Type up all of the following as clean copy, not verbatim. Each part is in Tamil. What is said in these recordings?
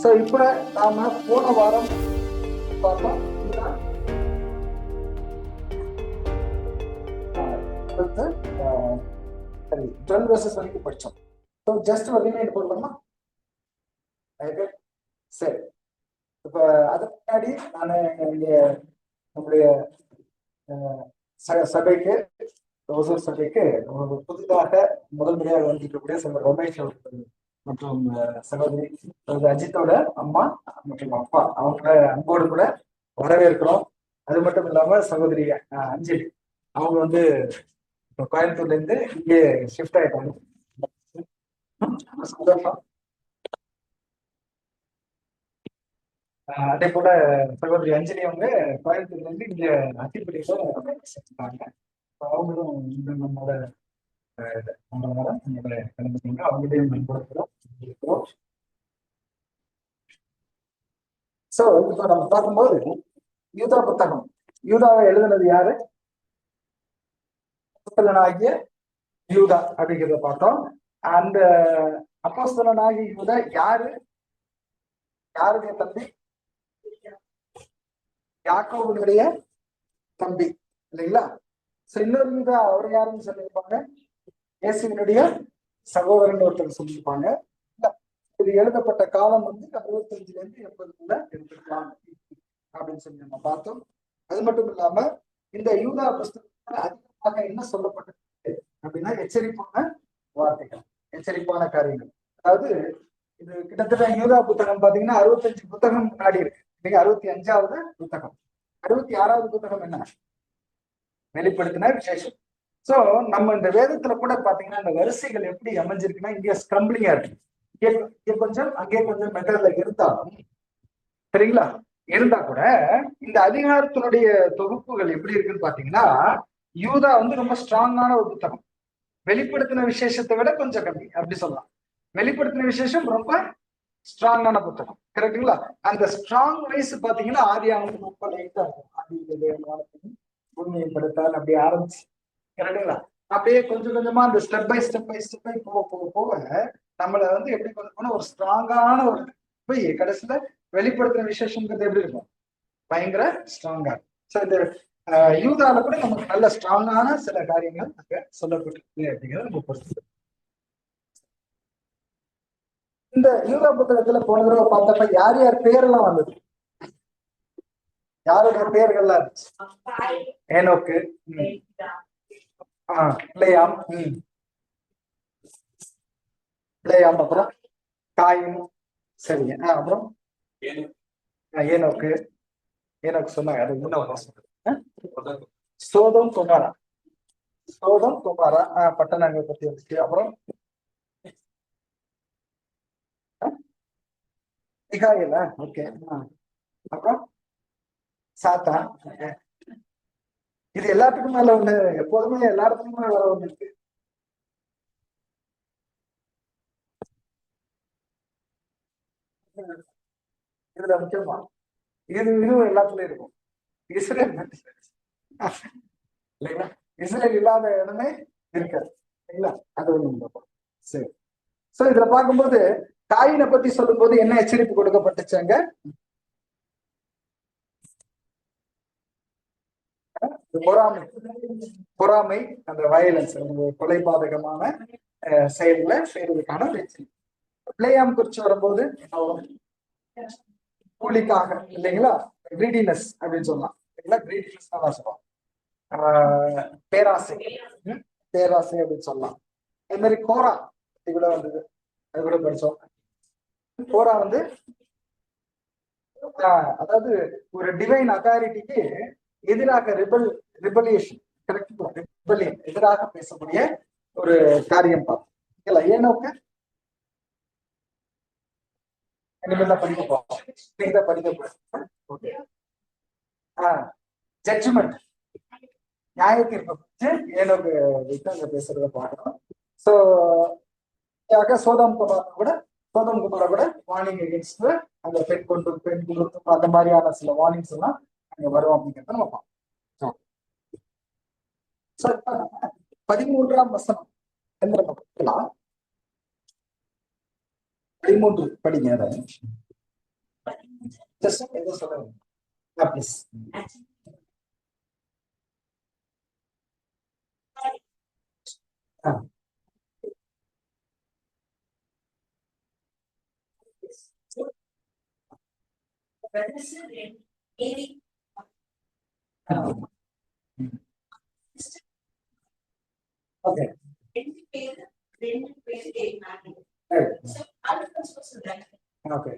ஸோ இப்போ நாம போன வாரம் பார்த்தோம் சரி 12 verses வரைக்கும் படிச்சோம். ஸோ ஜஸ்ட் ஒரு ரிமைண்ட் போடலாமா? சரி, இப்போ அதுக்கு முன்னாடி நான் இங்க நம்முடைய சபைக்கு ஒசூர் சபைக்கு புதிதாக முதல் முறையாக வந்திருக்கக்கூடிய சகோதரர் ரமேஷ் அவர்கள் மற்றும் சகோதரி அஜித்தோட அம்மா மற்றும் அப்பா அவங்க அன்போடு கூட வரவேற்கிறோம். அது மட்டும் இல்லாம சகோதரி அஞ்சலி அவங்க வந்து இப்போ கோயம்புத்தூர்ல இருந்து இங்கே ஷிஃப்ட் ஆயிட்டாங்க. சந்தோஷம். அதே போல சகோதரி அஞ்சலி அவங்க கோயம்புத்தூர்ல இருந்து இங்க அத்திப்பட்டியில செஞ்சுட்டாங்க. அவங்களும் இந்த நம்மளோட கலந்துக்கோங்க. அவங்களையும் மேம்படுத்துறோம். சோ இப்ப நம்ம பார்க்கும்போது யூதா புத்தகம், யூதாவை எழுதுனது யாரு? அப்போஸ்தலனாகிய யூதா அப்படிங்கிறத பார்த்தோம். அந்த அப்போஸ்தலனாகிய யூதா யாரு? யாருடைய தம்பி? யாக்கோபுடைய தம்பி இல்லைங்களா? இன்னொரு யூதா அவர் யாருன்னு சொல்லியிருப்பாங்க, இயேசுவினுடைய சகோதரன் ஒருத்தர் சொல்லியிருப்பாங்க. இது எழுதப்பட்ட காலம் வந்து 65 இருந்து 80 இருந்திருக்கலாம் அப்படின்னு சொல்லி நம்ம பார்த்தோம். அது மட்டும் இல்லாம இந்த யூதா புஸ்தகத்துல அதிகமாக என்ன சொல்லப்பட்டிருக்கு அப்படின்னா எச்சரிப்பான வார்த்தைகள், எச்சரிப்பான காரியங்கள். அதாவது இது கிட்டத்தட்ட யூதா புத்தகம் பாத்தீங்கன்னா 65 புத்தகம் முன்னாடி இருக்கு. இன்னைக்கு 65வது புத்தகம். 66வது புத்தகம் என்ன? வெளிப்படுத்தின விசேஷம். சோ நம்ம இந்த வேதத்துல கூட பாத்தீங்கன்னா இந்த வரிசைகள் எப்படி அமைஞ்சிருக்குன்னா இங்க ஸ்கிரம்பிளிங்கா இருக்கு. இங்கே கொஞ்சம் அங்கே கொஞ்சம் மெட்டர்ல இருந்தாலும் சரிங்களா, இருந்தா கூட இந்த அதிகாரத்தினுடைய தொகுப்புகள் எப்படி இருக்குன்னு பாத்தீங்கன்னா யூதா வந்து ரொம்ப ஸ்ட்ராங்கான ஒரு புத்தகம். வெளிப்படுத்தின விசேஷத்தை விட கொஞ்சம் கம்மி அப்படி சொல்லலாம். வெளிப்படுத்தின விசேஷம் ரொம்ப ஸ்ட்ராங்கான புத்தகம், கரெக்டுங்களா? அந்த ஸ்ட்ராங் வைஸ் பாத்தீங்கன்னா ஆதியாகமம் ரொம்ப லைட்டா இருக்கும். ஆதி பூமியை படுத்தால் அப்படி ஆரம்பிச்சு, கரெக்டுங்களா? அப்படியே கொஞ்சம் கொஞ்சமா அந்த ஸ்டெப் பை போக போக போக நம்மளை வந்து எப்படி கொண்டு போனா ஒரு ஸ்ட்ராங்கான ஒரு போய் கடைசியில வெளிப்படுத்தின விசேஷங்கிறது எப்படி இருக்கும்? பயங்கர ஸ்ட்ராங்கா. சோ இந்த யூதால கூட நமக்கு நல்ல ஸ்ட்ராங்கான சில காரியங்கள் அங்க சொல்லப்பட்டிருக்கு அப்படிங்கிறத நம்ம பொறுத்து. இந்த யூதா புத்தகத்துல போன தடவை பார்த்தப்ப யார் யார் பேரெல்லாம் வந்தது? யாருடைய பேர்கள்லாம் இருந்துச்சு? ஏனோக்கு, பிளேயாம், பிளேயாம், அப்புறம் காயின், சரிங்க. அப்புறம் ஏனோக்கு, ஏனோக்கு சொன்னாங்க. அது இன்னும் சோதம் குமாரா, சோதம் குமாரா பட்டணங்களை பத்தி வந்துச்சு. அப்புறம் மிகாயலா, ஓகே. அப்புறம் சாத்தா, இது எல்லாத்துக்கும் மேல ஒண்ணு எப்போதுமே எல்லா இடத்துக்குமே வர ஒண்ணு இருக்கு. இதுல முக்கியமா இதுவும் எல்லாத்துலயும் இருக்கும். இஸ்ரேல் இல்லைங்களா? இஸ்ரேல் இல்லாத இடமே இருக்காது இல்லைங்களா? அது ஒண்ணு. சரி, சோ இதுல பார்க்கும்போது காயினை பத்தி சொல்லும் போது என்ன எச்சரிப்பு கொடுக்கப்பட்டுச்சாங்க? பொறாமை, பொறாமை, அந்த வயலன்ஸ், கொலைபாதகமான செயல்களை செய்யறதுக்கான ஒரு எச்சரிக்கை. பிளேயாம் குறிச்சு வரும்போது கூலிக்காக இல்லைங்களா, கிரீடினஸ் அப்படின்னு சொல்லலாம் இல்லைங்களா? கிரீடினஸ் தான் சொல்லலாம். பேராசை, பேராசை அப்படின்னு சொல்லலாம். அது மாதிரி கோரா கூட வந்தது, அது கூட படிச்சோம். கோரா வந்து அதாவது ஒரு டிவைன் அத்தாரிட்டிக்கு எதிராக ரிபலியேஷன், ரிபலியன் எதிராக பேசக்கூடிய ஒரு காரியம் பார்த்தோம். ஏனோக்கு இனிமேல் படிக்க போறோம், நீங்க படிக்க போறோம். ஓகே. ஜட்ஜ்மெண்ட், நியாய தீர்ப்பு பற்றி ஏனோக்கு வைத்து அங்க பேசுறத பார்க்கணும். சோ சோதம் குமாரை கூட வார்னிங் எகென்ஸ்ட் அந்த பெண் கொடுத்தும் அந்த மாதிரியான சில வார்னிங்ஸ் எல்லாம் அங்க வரும் அப்படிங்கிறத நம்ம பார்ப்போம். 13ஆம் வசனம் 13 படிங்க. ஜஸ்ட் ஏதோ சொல்லுங்க please. Okay okay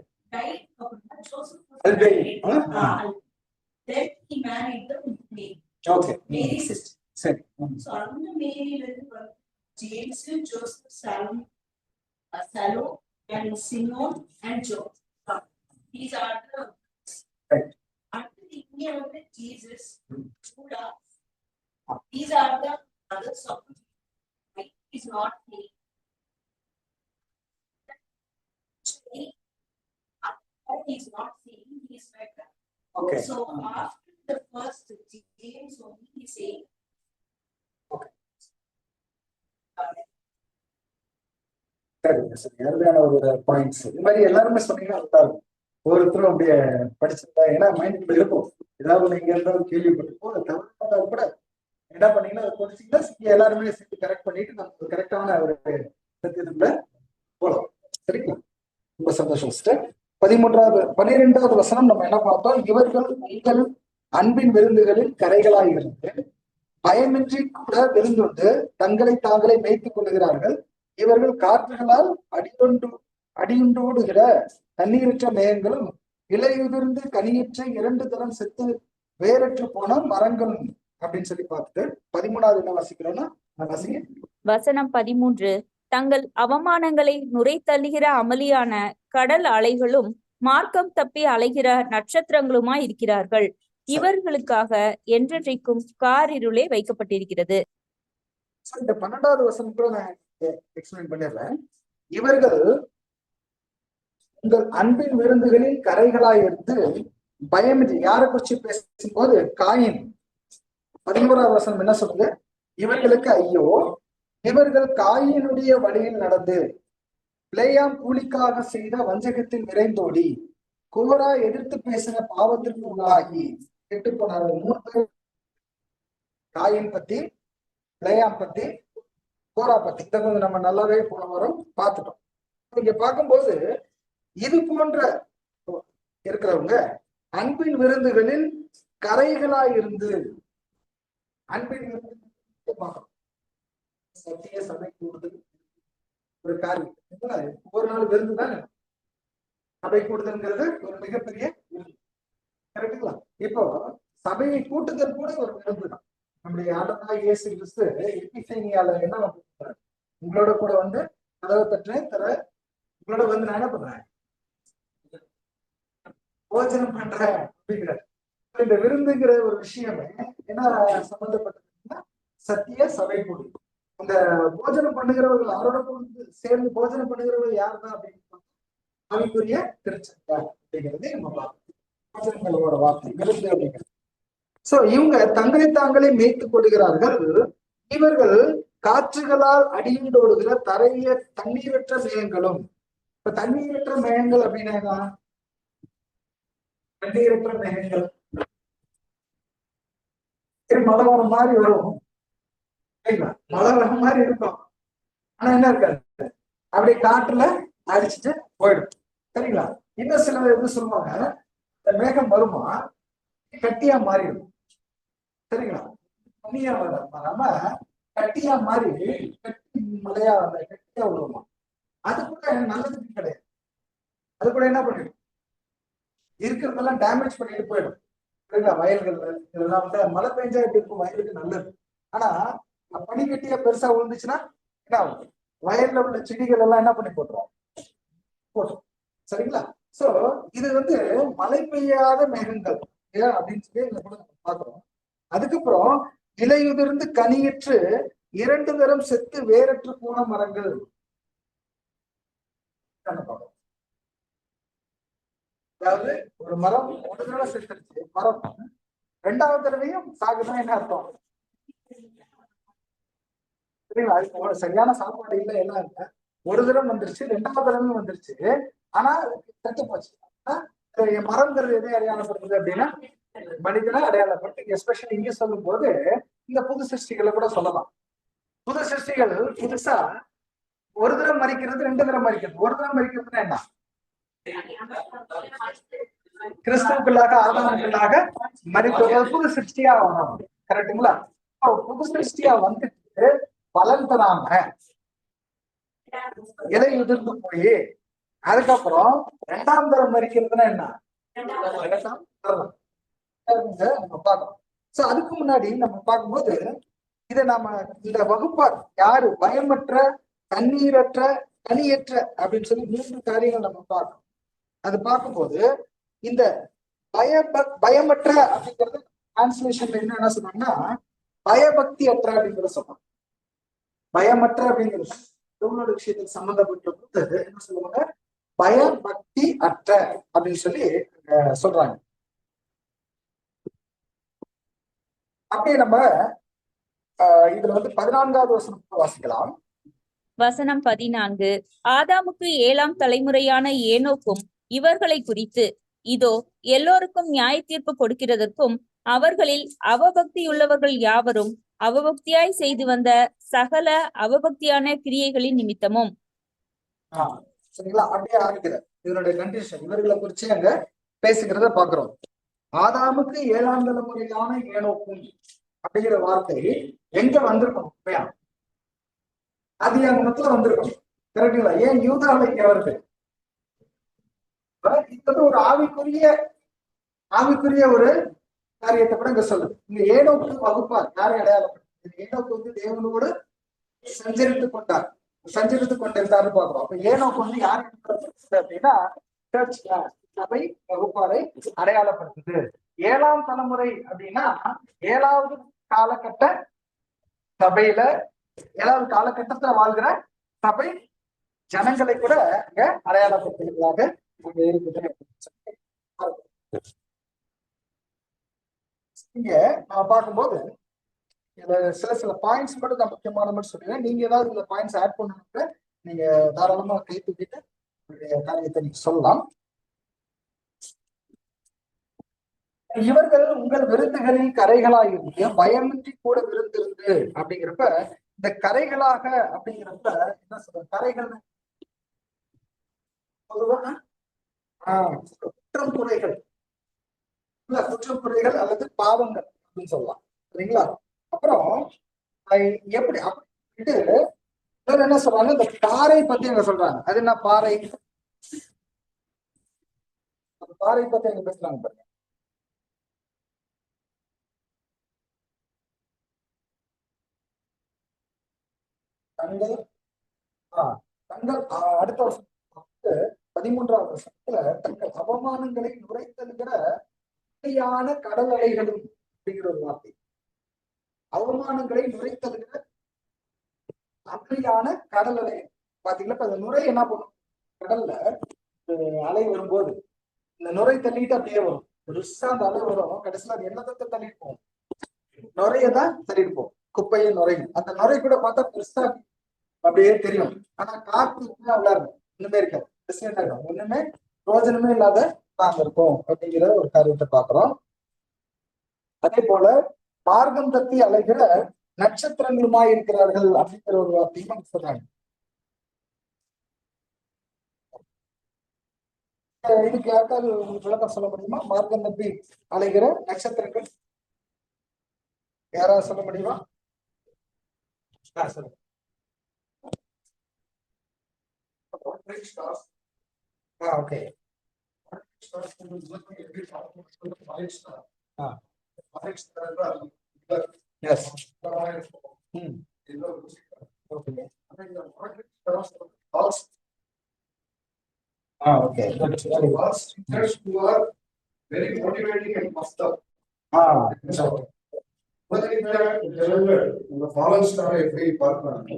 Then he married the Mary. Okay. Mary's sister. சரி. So அந்த மேரியில இருந்து James, Joseph, Salome, and Simon and John. These are the right. After the India of Jesus, Judah. These are the others of it is not me. He is not seeing, he is better. Okay. So after the first James only he saying. Okay. சரியான ஒரு பாயிண்ட்ஸ். இந்த மாதிரி எல்லாருமே சொன்னீங்கன்னா நல்லா இருக்கும். ஒவ்வொருத்தரும் அப்படியே படிச்சிருந்தா ஏன்னா மைண்ட் இருக்கும். ஏதாவது நீங்க இருந்தாலும் கேள்விப்பட்டிருப்போம். அது தவிர கூட என்ன பண்ணீங்கன்னா அதை படிச்சீங்கன்னா எல்லாருமே சேர்த்து கரெக்ட் பண்ணிட்டு நம்ம கரெக்டான ஒரு சத்தியத்துக்குள்ள போகலாம். சரிங்களா? ரொம்ப சந்தோஷம் சிஸ்டர். 12வது வசனம் நம்ம என்ன பார்த்தோம்? இவர்கள் உங்கள் அன்பின் விருந்துகளில் கரைகளாய் இருந்து பயமின்றி கூட விருந்துண்டு தங்களை தாங்களே மேய்த்துக் கொள்ளுகிறார்கள். இவர்கள் காற்றுகளால் அடியுண்டோடுகிற தண்ணீரற்ற மேகங்களும் இலையுதிர்ந்து கனியற்ற 2 தரம் செத்து வேறற்று போன மரங்களும் அப்படின்னு சொல்லி பார்த்துட்டு 13வது என்ன வாசிக்கிறோம்னா வசனம் 13. தங்கள் அவமானங்களை நுரை தள்ளுகிற அமளியான கடல் அலைகளும் மார்க்கம் தப்பி அலைகிற நட்சத்திரங்களுமாய் இருக்கிறார்கள். இவர்களுக்காக என்றென்றைக்கும் காரிருளே வைக்கப்பட்டிருக்கிறது. இந்த 12வது வசனம் கூட நான் எக்ஸ்பிளைன் பண்ணிடுறேன். இவர்கள் உங்கள் அன்பின் விருந்துகளில் கரைகளாய் எடுத்து பயமின்றி யாரை குறிச்சு பேசும்போது காயின் 11வது வசனம் என்ன சொல்லுது? இவர்களுக்கு ஐயோ, இவர்கள் காயினுடைய வழியில் நடந்து பிளேயாம் கூலிக்காக செய்த வஞ்சகத்தில் விரைந்தோடி கோரா எதிர்த்து பேசின பாவத்திற்கு உள்ளாகி கெட்டு போனார்கள். 3 பேர், காயின் பத்தி, பிளேயாம் பத்தி, கோரா பத்தி. இதை கொஞ்சம் நம்ம நல்லாவே போன வாரம் பார்த்துட்டோம். இங்க பார்க்கும்போது இது போன்ற இருக்கிறவங்க அன்பின் விருந்துகளில் கரைகளாய் இருந்து அன்பின் சத்திய சபை கூடுதல் ஒரு காரியம். ஒவ்வொரு நாள் விருந்து தானே சபை கூடுதல்ங்கிறது ஒரு மிகப்பெரிய விருந்து. கரெக்டுங்களா? இப்போ சபையை கூட்டுதல் கூட ஒரு விருந்து தான். நம்முடைய ஆண்டவராகிய இயேசு கிறிஸ்து எபிஃபேனியால என்ன பண்றாரு? உங்களோட கூட வந்து கதவை தட்டுறேன் தர, உங்களோட வந்து நான் என்ன பண்றேன்? போஜனம் பண்றேன் அப்படிங்கிறார். இந்த விருந்துங்கிற ஒரு விஷயமே என்ன சம்பந்தப்பட்டதுன்னா சத்திய சபை கூடி. அந்த போஜனம் பண்ணுகிறவர்கள் அவரோட சேர்ந்து போஜனம் பண்ணுகிறவர்கள் யார் தான் அப்படின்னு அதுக்குரிய திருச்சபை அப்படிங்கிறதே நம்ம பார்க்கணும். போஜனங்களோட வார்த்தை விருந்து அப்படிங்கிறது. சோ இவங்க தங்களை தாங்களே மேய்த்துக் கொள்கிறார்கள். இவர்கள் காற்றுகளால் அடியுண்டோடுகிற தண்ணீரற்ற மேகங்களும். இப்ப தண்ணீரற்ற மேகங்கள் அப்படின்னா தண்ணீரற்ற மேகங்கள் மழை வர மாதிரி வரும். மழை வர மாதிரி இருக்கும். ஆனா என்ன இருக்காது, அப்படியே காற்றுல அடிச்சுட்டு போயிடும். சரிங்களா? இன்னும் சில இது சொல்லுவாங்க, இந்த மேகம் வருமா கட்டியா மாறிடும். சரிங்களா? தண்ணியா வராம கட்டியா மாறி கட்டி மழையா கட்டியா விடுவோமா. அது கூட நல்லதுக்கு கிடையாது. அது கூட என்ன பண்ணிடும், இருக்கிறதெல்லாம் டேமேஜ் பண்ணிட்டு போயிடும். சரிங்களா? வயல்கள்ல இதெல்லாம் வந்து மழை பெஞ்சா எப்படி இருக்கும், வயலுக்கு நல்லது. ஆனா பனிக்கட்டியா பெருசா விழுந்துச்சுன்னா என்ன ஆகும், வயல்ல உள்ள செடிகள் எல்லாம் என்ன பண்ணி போட்டுரும். சரிங்களா? சோ இது வந்து மழை பெய்யாத மேகங்கள் அப்படின்னு சொல்லி இந்த கூட நம்ம பாக்குறோம். அதுக்கப்புறம் இலையுதிர்ந்து கனியற்று 2 தரம் செத்து வேறற்று போன மரங்கள். அதாவது ஒரு மரம் ஒரு தடவை செத்துருச்சு, மரம் 2வது தடவையும் சாகுதான் என்ன அர்த்தம்? சரிங்களா? அதுக்கு சரியான சாப்பாடு இல்லை, எல்லாம் இல்லை. ஒரு தடவை வந்துருச்சு, 2வது தடவை வந்துருச்சு, ஆனா செத்து போச்சு. மரம்ங்கிறது எதை அடையாளப்படுத்துது அப்படின்னா மனிதனை அடையாளப்படுத்து. எஸ்பெஷலி இங்க சொல்லும் போது இந்த புது சிருஷ்டிகளை கூட சொல்லலாம். புது சிருஷ்டிகள் புதுசா ஒரு தரம் மறிக்கிறது, 2 தரம் மறிக்கிறது. ஒரு தரம் மறிக்கிறதுன்னா என்ன? கிறிஸ்துவுக்குள்ளாக ஆதாமுக்குள்ளாக மறிப்பது புது சிருஷ்டியா வரும். கரெக்டுங்களா? புது சிருஷ்டியா வந்துட்டு பலன் தராம இலை உதிர்ந்து போய் அதுக்கப்புறம் 2ஆம் தரம் மறிக்கிறதுனா என்ன? நம்ம பார்க்கணும். சோ அதுக்கு முன்னாடி நம்ம பார்க்கும்போது இதை நாம இந்த வகுப்பார் யாரு பயமற்ற, தண்ணீரற்ற, கனியற்ற அப்படின்னு சொல்லி 3 காரியங்கள் நம்ம பார்க்கணும். அது பார்க்கும்போது இந்த பயமற்ற அப்படிங்கிறது டிரான்ஸ்லேஷன்ல என்ன சொன்னாங்கன்னா பயபக்தி அற்ற அப்படிங்கிறத சொன்னாங்க. பயமற்ற அப்படிங்கிறது எவ்வளவு விஷயத்துக்கு சம்பந்தப்பட்ட என்ன சொல்லுவாங்க? பயபக்தி அற்ற அப்படின்னு சொல்லி சொல்றாங்க. அப்படியே நம்ம இதுல 14வது வசனத்தை வாசிக்கலாம். வசனம் 14. ஆதாமுக்கு 7ஆம் தலைமுறையான ஏனோக்கும் இவர்களை குறித்து, இதோ எல்லோருக்கும் நியாய தீர்ப்பு கொடுக்கிறதற்கும் அவர்களில் அவபக்தியுள்ளவர்கள் யாவரும் அவபக்தியாய் செய்து வந்த சகல அவபக்தியான கிரியைகளின் நிமித்தமும். சரிங்களா? அப்படியே ஆரம்பிக்கிறார். இதனுடைய கண்டிஷன் இவர்களை குறிச்சு அங்க பேசுகிறத பாக்குறோம். ஆதாமுக்கு 7ஆம் தலைமுறையான ஏனோக்கும் அப்படிங்கிற வார்த்தை எங்க வந்திருக்கும்? ஆதியாகமத்துல வந்திருக்கும். கரெக்டுங்களா? ஏன் யூதாவை வருது? இது ஒரு ஆவிக்குரிய ஒரு காரியத்தை கூட இங்க சொல்லுது. இங்க ஏனோக்கு வகுப்பார் யாரை அடையாளப்படுது? ஏனோக்கு தேவனோடு சஞ்சரித்து கொண்டிருந்தாரு பாக்குறோம். அப்ப ஏனோக்கு யார் அப்படின்னா சர்ச் சபை வகுப்பாரை அடையாளப்படுத்துது. 7ஆம் தலைமுறை அப்படின்னா 7வது காலகட்ட சபையில 7வது காலகட்டத்துல வாழ்கிற சபை ஜனங்களை கூட அங்க அடையாளப்படுத்துவதாக இருக்குது. இங்க நம்ம பார்க்கும்போது சில பாயிண்ட்ஸ் மட்டும் நான் முக்கியமான மட்டும் சொல்லுவேன். நீங்க ஏதாவது இந்த பாயிண்ட்ஸ் ஆட் பண்ணணும்னா நீங்க தாராளமா கை தூக்கிட்டு காரியத்தை நீங்க சொல்லலாம். இவர்கள் உங்கள் விருந்துகளில் கரைகளாயிருந்து பயமின்றி கூட விருந்திருந்து அப்படிங்கிறப்ப இந்த கரைகளாக அப்படிங்கிறப்ப என்ன சொல்ற? கரைகள் பொதுவாக குற்றம் குறைகள் அல்லது பாவங்கள் அப்படின்னு சொல்லலாம். சரிங்களா? அப்புறம் எப்படி அப்படின்ட்டு என்ன சொல்றாங்க? இந்த பாறை பத்தி அங்க சொல்றாங்க. அது என்ன பாறை? பாறை பத்தி அங்க பேசுறாங்க பாருங்க. தங்கள் அடுத்த வருஷம் 13வது வருஷத்துல தங்கள் அவமானங்களை நுரைத்தல்கிற கடல் அலைகளும் அப்படிங்கிற ஒரு வார்த்தை. அவமானங்களை நுரைத்தல்கிற அப்படியான கடல் அலை பாத்தீங்களா? இப்ப அந்த நுரை என்ன பண்ணும்? கடல்ல அலை வரும்போது இந்த நுரை தள்ளிட்டு அப்படியே வரும். பெருசா அந்த அலை வரும். கடைசியில அது என்னத்தை தள்ளிட்டு போகும்? நுரையதான் தள்ளிட்டு போகும். குப்பையை நுரையும் அந்த நுரை கூட பார்த்தா பெருசா அப்படியே தெரியும். ஆனா காத்து உள்ளாரு ஒண்ணுமே இருக்காது. ஒண்ணுமே பிரோஜனமே இல்லாத நாங்க இருக்கோம் அப்படிங்கிற ஒரு காரியத்தை பாக்குறோம். அதே போல மார்க்கம் தப்பி அலைகிற நட்சத்திரங்களுமாய் இருக்கிறார்கள் அப்படிங்கிற ஒரு வார்த்தையும் சொல்றாங்க. இதுக்கு யாருக்காவது விளக்கம் சொல்ல முடியுமா? மார்க்கம் தப்பி அலைகிற நட்சத்திரங்கள் யாராவது சொல்ல முடியுமா? சொல்லுங்க. Okay. Yes. Okay. Who are very motivating and puffed up. Fallen ஸ்டாரை எப்படி பார்க்கறாங்க?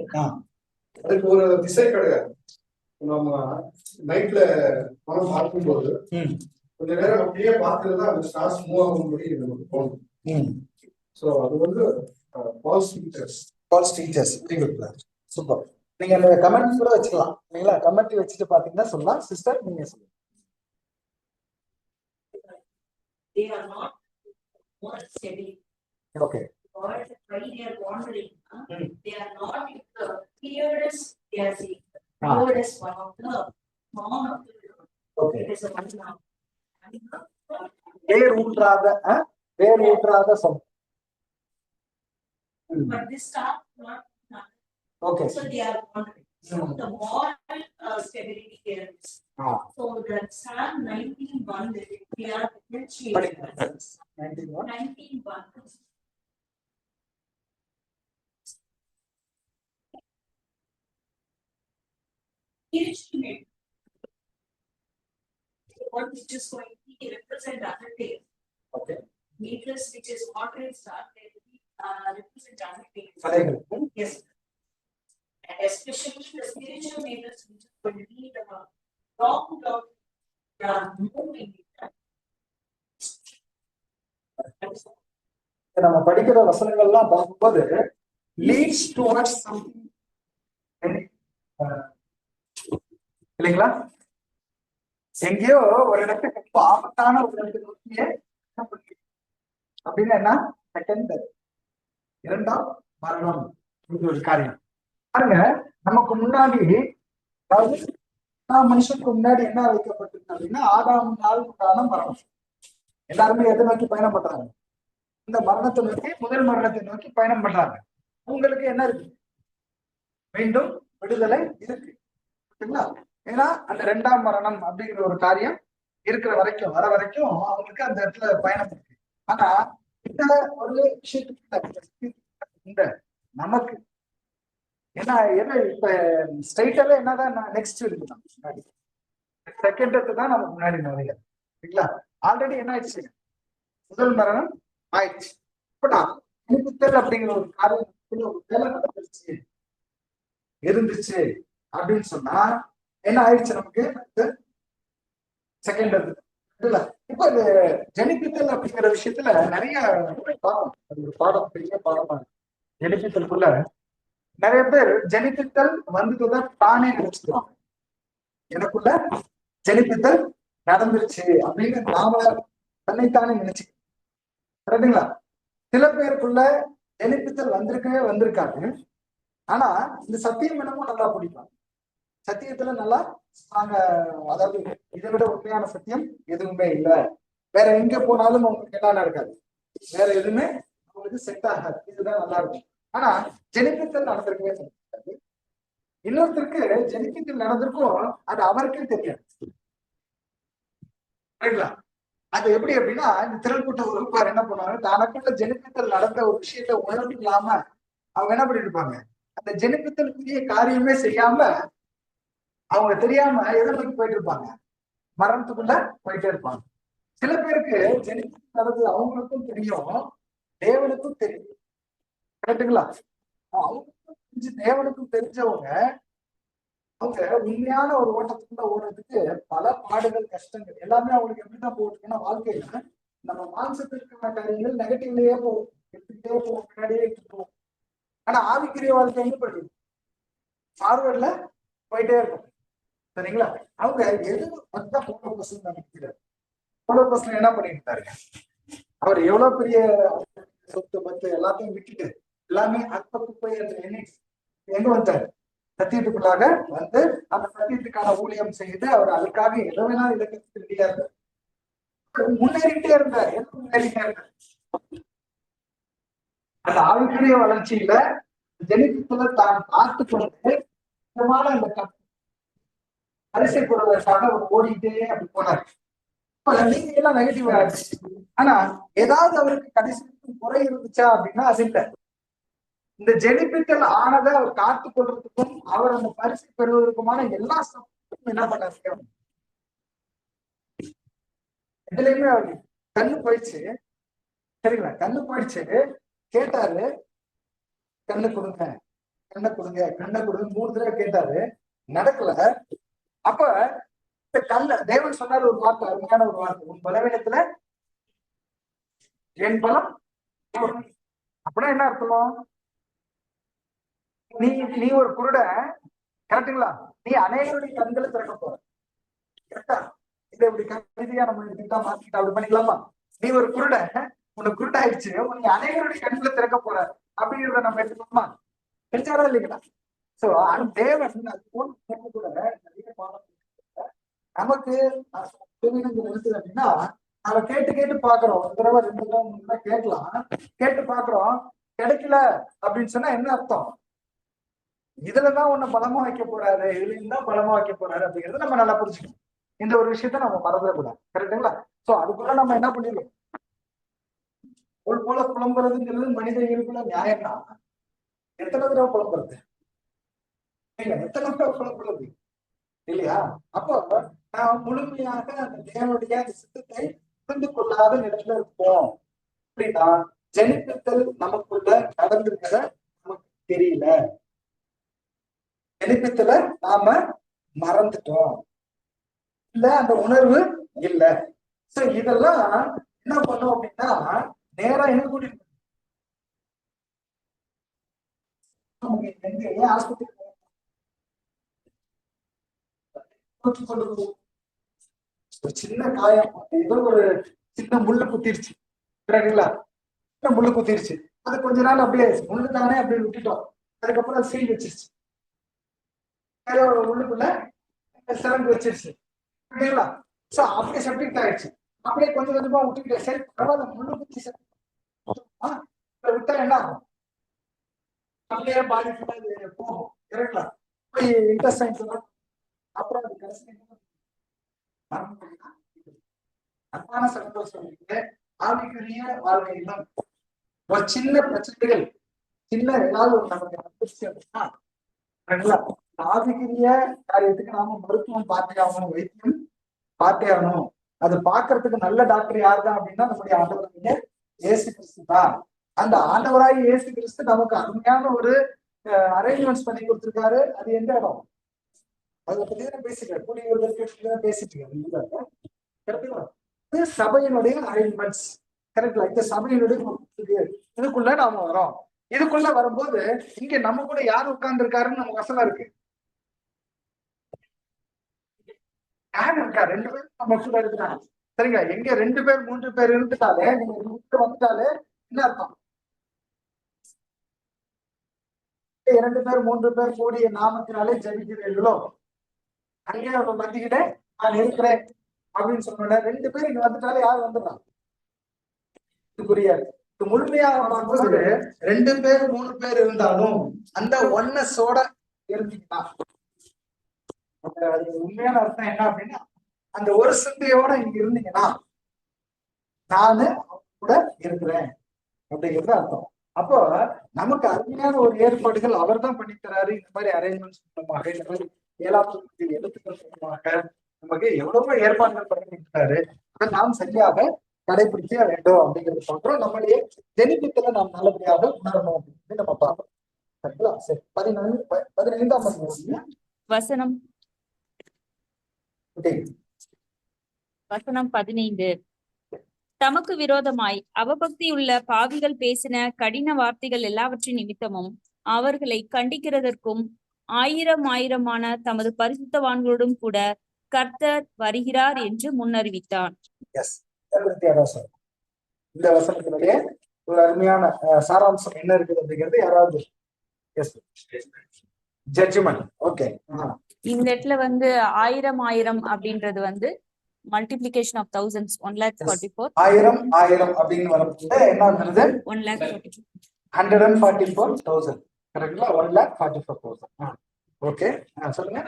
அதுக்கு ஒரு திசை கிடையாது. நம்ம நைட்ல படம் பார்க்கும்போது கொஞ்ச நேரம் அப்படியே பார்த்துதான் அந்த ஸ்டார்ஸ் மூவ் ஆகும்படி நமக்கு தோணும். ஸோ அது ஃபால்ஸ் டீச்சர்ஸ். சூப்பர். நீங்க அந்த கமெண்ட் கூட வச்சுக்கலாம் இல்லைங்களா? கமெண்ட் வச்சுட்டு பாத்தீங்கன்னா சொல்லலாம். சிஸ்டர் நீங்க சொல்லுங்க. they are not more steady. Okay. Or why they are wandering, they are not in the clearest, they are saying, clearest one of the form of the Lord. Okay. It is a one now. வேர் ஊற்றாத சொல். But this star not. Okay. So they are wandering. So the moral stability there is. So the Psalm 19:1 they are differentiated. 19:1. What which is going to represent other things. Okay. Meters which is moderate star, they represent other things. Yes. And especially the spiritual meters which is going to be the long moving. நம்ம படிக்கிற வசனங்கள்லாம் பார்க்கும்போது லீட்ஸ் டுவர்ட்ஸ் சம்திங் இல்லைங்களா? எங்கேயோ ஒரு இடத்துக்கு ரொம்ப ஆபத்தான ஒரு இடத்துக்கு நோக்கியே அப்படின்னா என்ன? செகண்ட் இரண்டாம் மரணம் ஒரு காரியம் பாருங்க. நமக்கு முன்னாடி, அதாவது மனுஷனுக்கு முன்னாடி என்ன வைக்கப்பட்டிருக்கு அப்படின்னா ஆதாம் நாளுக்கான மரணம். எல்லாருமே எதை நோக்கி பயணம் பண்றாங்க? இந்த மரணத்தை நோக்கி, முதல் மரணத்தை நோக்கி பயணம் பண்றாங்க. உங்களுக்கு என்ன இருக்கு? மீண்டும் விடுதலை இருக்கு. ஏன்னா அந்த இரண்டாம் மரணம் அப்படிங்கிற ஒரு காரியம் இருக்கிற வரைக்கும், வர வரைக்கும் அவங்களுக்கு அந்த இடத்துல பயணம் இருக்கு. ஆனா இந்த ஒரு விஷயத்துக்கு இந்த நமக்கு ஏன்னா இப்ப ஸ்ட்ரைட்டாவே என்னதான் நெக்ஸ்ட் இருக்குதான் முன்னாடி செகண்ட் தான் நமக்கு முன்னாடி நிறைய இல்லைங்களா? ஆல்ரெடி என்ன ஆயிடுச்சு? முதல் மரணம் ஆயிடுச்சு. இப்ப அப்படிங்கிற ஒரு காரியம் ஒரு வேலை நடந்துருச்சு இருந்துச்சு அப்படின்னு சொன்னா என்ன ஆயிடுச்சு நமக்கு? செகண்ட் இல்ல. இப்ப இந்த ஜெனிபித்தல் அப்படிங்கிற விஷயத்துல நிறைய பாடம், அது ஒரு பாடம், பெரிய பாடமா இருக்கு. ஜெனிபித்தலுக்குள்ள நிறைய பேர் ஜெனிபித்தல் வந்துட்டுதான் தானே நினைச்சுக்குவாங்க. எனக்குள்ள ஜெனிபித்தல் நடந்துருச்சு அப்படின்னு நாம தன்னைத்தானே நினைச்சுக்கோங்க. கரெக்டுங்களா? சில பேருக்குள்ள ஜெனிபித்தல் வந்திருக்காங்க. ஆனா இந்த சத்தியம் என்னமோ நல்லா பிடிப்பாங்க. சத்தியத்துல நல்லா நாங்க, அதாவது இதை விட உண்மையான சத்தியம் எதுவுமே இல்லை, வேற எங்க போனாலும் அவங்களுக்கு என்ன இருக்காது, வேற எதுவுமே அவங்களுக்கு செட் ஆகாது, இதுதான் நல்லா இருக்கும். ஆனா ஜெனிபித்தல் நடந்திருக்கவே சொல்லிருக்காது. இன்னொருத்தருக்கு ஜெனிபித்தல் நடந்திருக்கும், அது அவருக்கே தெரியாது. அது எப்படி அப்படின்னா, இந்த திரள் கூட்ட உறுப்பார் என்ன பண்ணுவாங்க, தனக்குள்ள ஜெனிபித்தல் நடந்த ஒரு விஷயத்த உணர்வு இல்லாம அவங்க என்ன பண்ணிட்டு இருப்பாங்க, அந்த ஜெனிபித்தலுக்குரிய காரியமே செய்யாம அவங்க தெரியாம எதை நோக்கி போயிட்டு இருப்பாங்க, மரணத்துக்குள்ள போயிட்டே இருப்பாங்க. சில பேருக்கு ஜெனிபித்தல் நடந்தது அவங்களுக்கும் தெரியும், தேவனுக்கும் தெரியும். கரெக்டுங்களா? அவங்களுக்கும் தெரிஞ்சு தேவனுக்கும் தெரிஞ்சவங்க அவங்க உண்மையான ஒரு ஓட்டத்துக்குள்ள ஓடுறதுக்கு பல பாடுகள், கஷ்டங்கள் எல்லாமே அவங்களுக்கு எப்படிதான் போட்டுருக்குன்னா, வாழ்க்கையில நம்ம மாம்சத்திற்கான காரியங்கள் நெகட்டிவ்லயே போகும், எடுத்துக்கிட்டே போகும், முன்னாடியே எடுத்துட்டு போகும். ஆனா ஆவிக்குரிய வாழ்க்கை எங்க போயிட்டு ஃபார்வர்ட்ல போயிட்டே இருக்கும். சரிங்களா? அவங்க எது மட்டும் போலோபஸ்ன்னு நினைக்கிறார். போலோபஸ்ல என்ன பண்ணிட்டு இருந்தாருங்க, அவர் எவ்வளவு பெரிய சொத்து பத்து எல்லாத்தையும் விட்டுட்டு எல்லாமே அற்ப குப்பை என்று எண்ணிட்டு எங்க வந்தாரு, சத்தியத்துக்குள்ளாக வந்து அந்த சத்தியத்துக்கான ஊழியம் செய்து அவர் அதுக்காக எதை வேணா இலக்கத்துக்கு ரெடியா இருந்தார், முன்னேறிட்டே இருந்தார். முன்னேறிட்டே இருந்தார். அந்த ஆவிக்குரிய வளர்ச்சியில ஜெனிபித்தல தான் பார்த்து கொண்டு அந்த அரிசி போடுவதற்காக அவர் ஓடிட்டே அப்படி போனார். நீங்க எல்லாம் நெகட்டிவ் ஆயிடுச்சு. ஆனா ஏதாவது அவருக்கு கடைசி குறை இருந்துச்சா அப்படின்னா அது இல்லை. இந்த ஜெனிபித்தல் ஆனதை அவர் காத்து கொள்றதுக்கும் அவர் அந்த பரிசு பெறுவதற்குமான எல்லா சப்போர்ட்டும் என்ன பண்ணாரு, எதுலையுமே அவரு கண்ணு போயிடுச்சு. சரிங்களா? கண்ணு போயிடுச்சு. கேட்டாரு, கண்ணு கொடுங்க, கண்ணை கொடுங்க, கண்ணை கொடுங்க 3 தடவை கேட்டாரு, நடக்கல. அப்ப இந்த கண்ண தேவன் சொன்னாரு ஒரு வார்த்தை, அருமையான ஒரு வார்த்தை, உன் பலவீனத்துல என் பலம். அப்படின்னா என்ன அர்த்தம்? நீ ஒரு குருட, கரெக்டுங்களா? நீ அநேகருடைய கண்களை திறக்க போற. கரெக்டா? இதை இப்படி கவிதையா நம்ம எடுத்துக்கிட்டா மாத்திக்கிட்டா அப்படி பண்ணிக்கலாமா? நீ ஒரு குருட, உனக்கு குருடாயிடுச்சு, உன்னை அனைவருடைய கண்ணுல திறக்க போற அப்படிங்கிறத நம்ம எடுத்துக்கோமா? தெரிஞ்சாரா இல்லைங்களா? சோ தேவன் அது போல கூட நிறைய பாடம் நமக்கு இருக்குது அப்படின்னா, நம்ம கேட்டு கேட்டு பாக்குறோம். ஒரு தடவை 2 தடவை 3 தடவை கேட்கலாம், கேட்டு பாக்குறோம், கிடைக்கல அப்படின்னு சொன்னா என்ன அர்த்தம்? இதுலதான் உன்னை பலமா வைக்க போறாரு, இதுல இருந்தா பலமா வைக்க போறாரு அப்படிங்கறத நம்ம நல்லா புரிஞ்சுக்கணும். இந்த ஒரு விஷயத்த நம்ம மறந்துடக்கூடாது. கரெக்டுங்களா? சோ அதுக்குள்ள நம்ம என்ன பண்ணிடுவோம், ஒரு போல புலம்புறதுங்கிறது மனித இயல்புல நியாயம் தான். எத்தனை தடவை புலம்புறது? எத்தனை தடவை புலம்புறது இல்லையா? அப்போ நாம் முழுமையாக அந்த தேவனுடைய சித்தத்தை புரிந்து கொள்ளாத இடத்துல இருப்போம் அப்படின்னா, ஜெனிப்பித்தல் நமக்குள்ள நடந்திருக்கிற நமக்கு தெரியல, ஜெனிப்பித்தல நாம மறந்துட்டோம், இல்ல அந்த உணர்வு இல்ல. சோ இதெல்லாம் என்ன பண்ணோம் அப்படின்னா, நேரா எங்க கூட்டிட்டு ஆஸ்பத்திரி ஒரு சின்ன காயம், ஏதோ ஒரு சின்ன முள்ளு குத்திருச்சு, சரிங்களா? சின்ன முள்ளு குத்திருச்சு, அது கொஞ்ச நாள் அப்படியே முள்ளு தானே அப்படியே விட்டுட்டோம். அதுக்கப்புறம் அது சீல் வச்சிருச்சு, வேற ஒரு உள்ளுக்குள்ள சிறந்து வச்சிருச்சு, சரிங்களா? சோ அப்படியே செப்டிக் ஆயிடுச்சு. அப்படியே கொஞ்சம் கொஞ்சமா விட்டுக்கிட்டே, சரி பரவாயில்ல முள்ளு குத்தி விட்டா என்ன ஆகும்? அப்படியே பாதிப்பு போகும், சரிங்களா? இன்ட்ரெஸ்ட் அப்புறம் அது கடைசி அன்பான சந்தோஷம் ஆவிக்குரிய வாழ்க்கையிலும் ஒரு சின்ன பிரச்சனைகள், சின்ன ஏதாவது ஒரு நமக்கு வந்துருச்சு அப்படின்னா, ஆவிக்குரிய காரியத்துக்கு நாம மருத்துவம் பார்த்தே ஆகணும், வைத்தியம் பார்த்தே ஆகணும். அது பாக்குறதுக்கு நல்ல டாக்டர் யாரு தான் அப்படின்னா நம்முடைய ஆண்டவராகிய இயேசு கிறிஸ்து தான். அந்த ஆண்டவராகிய இயேசு கிறிஸ்து நமக்கு அருமையான ஒரு அரேஞ்ச்மெண்ட்ஸ் பண்ணி கொடுத்திருக்காரு. அது எந்த இடம்? அதை பத்தி தான் பேசிட்டேன், கூடிய பேசிட்டு சபையினுடைய அரேஞ்ச்மெண்ட்ஸ், கரெக்ட்ல? இந்த சபையினுடைய இதுக்குள்ள நாம வரோம். இதுக்குள்ள வரும்போது இங்க நம்ம கூட யார் உட்கார்ந்து இருக்காருன்னு நமக்கு வசனம் இருக்கு. யார் இருக்கா? 2 பேர் நம்ம கூட இருக்கிறாங்க, சரிங்க? எங்க 2 பேர் 3 பேர் இருந்துட்டாலே, நீங்க வந்துட்டாலே என்ன அர்த்தம்? 2 பேர் 3 பேர் கூடிய நாமத்தினாலே ஜெபிக்கிறீர்களோ, அங்கே அவங்க மத்திக்கிட்ட நான் இருக்கிறேன் அப்படின்னு சொன்ன 2 பேர் இங்க வந்துட்டாலே யார் வந்துடலாம்? இது புரியாது. முழுமையாக பார்க்கும்போது 2 பேர் 3 பேர் இருந்தாலும் அந்த ஒன்னஸோட இருந்தீங்கன்னா, உண்மையான அர்த்தம் என்ன அப்படின்னா, அந்த ஒரு சிந்தையோட இங்க இருந்தீங்கன்னா நானு கூட இருக்கிறேன் அப்படிங்கிறது அர்த்தம். அப்போ நமக்கு அருமையான ஒரு ஏற்பாடுகள் அவர் தான் பண்ணித்தராரு. இந்த மாதிரி அரேஞ்ச்மெண்ட்ஸ் மூலமாக, இந்த மாதிரி 7ஆம் எழுத்துக்கள் மூலமாக நமக்கு எவ்வளவோ ஏற்பாடுகள் பண்ணி கொடுத்தாரு. அதை நாம் சரியாக கடைபிடிக்க வேண்டும் அப்படிங்கிறது பார்க்கிறோம். நம்மளுடைய ஜெனிப்பித்தல நாம் நல்லபடியாக உணரணும் அப்படின்னு நம்ம பார்க்கிறோம். சரிங்களா? சரி, 15ஆம் வசனம் 15. தமக்கு விரோதமாய் அவபக்தியுள்ள பாவிகள் பேசின கடின வார்த்தைகள் எல்லாவற்றின் நிமித்தமும் அவர்களை கண்டிக்கிறதற்கும் 1000 தமது பரிசுத்தவான்களோடும் கூட கர்த்தர் வருகிறார் என்று முன்னறிவித்தான். இந்த வசனத்தினுடைய ஒரு அருமையான சாராம்சம் என்ன இருக்குது அப்படிங்கிறது யாராவது ஜட்ஜ்மெண்ட். ஓகே, இந்த இடத்துல 1000 அப்படின்றது multiplication of thousands, 1,44,000. 1000 அப்படின்னு வரும்போது என்ன வருது? 144,000. கரெக்ட்ங்களா? 144,000. ஓகே, சொல்லுங்க.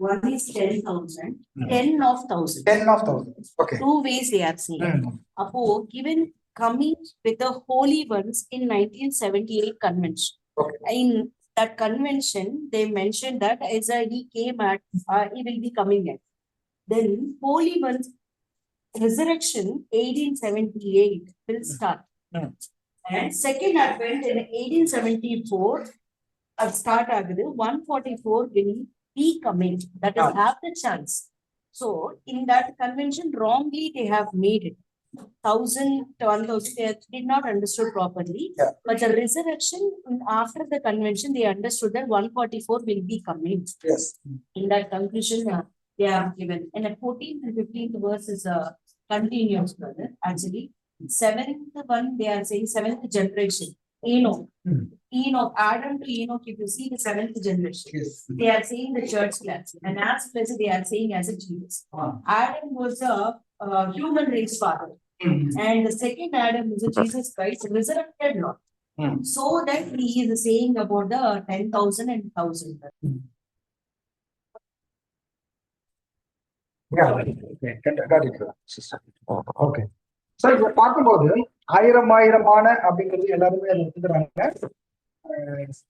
One is 10,000, 10 of 1,000. 10 of 1,000. Okay. 2 ways they are saying. Apo given coming with the holy ones in 1978 convention. Okay. In that convention, they mentioned that as he came at, he will be coming at. Then holy ones resurrection 1878 will start. And second advent in 1874 start agudhu. 144 will be coming. That is half the chance. So in that convention, wrongly they have made it 1,000 to 1,000. They did not understood properly. Yeah. But the resurrection after the convention, they understood that 144 will be coming. Yes. In that conclusion, they are given. And the 14th and 15th verse is continues, brother. Actually, seventh one, they are saying seventh generation. Enoch. Enoch, Adam to Enoch, if you see the seventh generation, Yes. they are saying the church class. And as present, they are saying as a Jesus. Adam was a human race father. And the second Adam is a Jesus Christ, resurrected Lord. So that he is saying about the 10,000 and 1,000. Okay. So இப்ப பார்க்கும்போது ஆயிரமான அப்படிங்கிறது எல்லாருமே அதை எடுத்துக்கிறாங்க.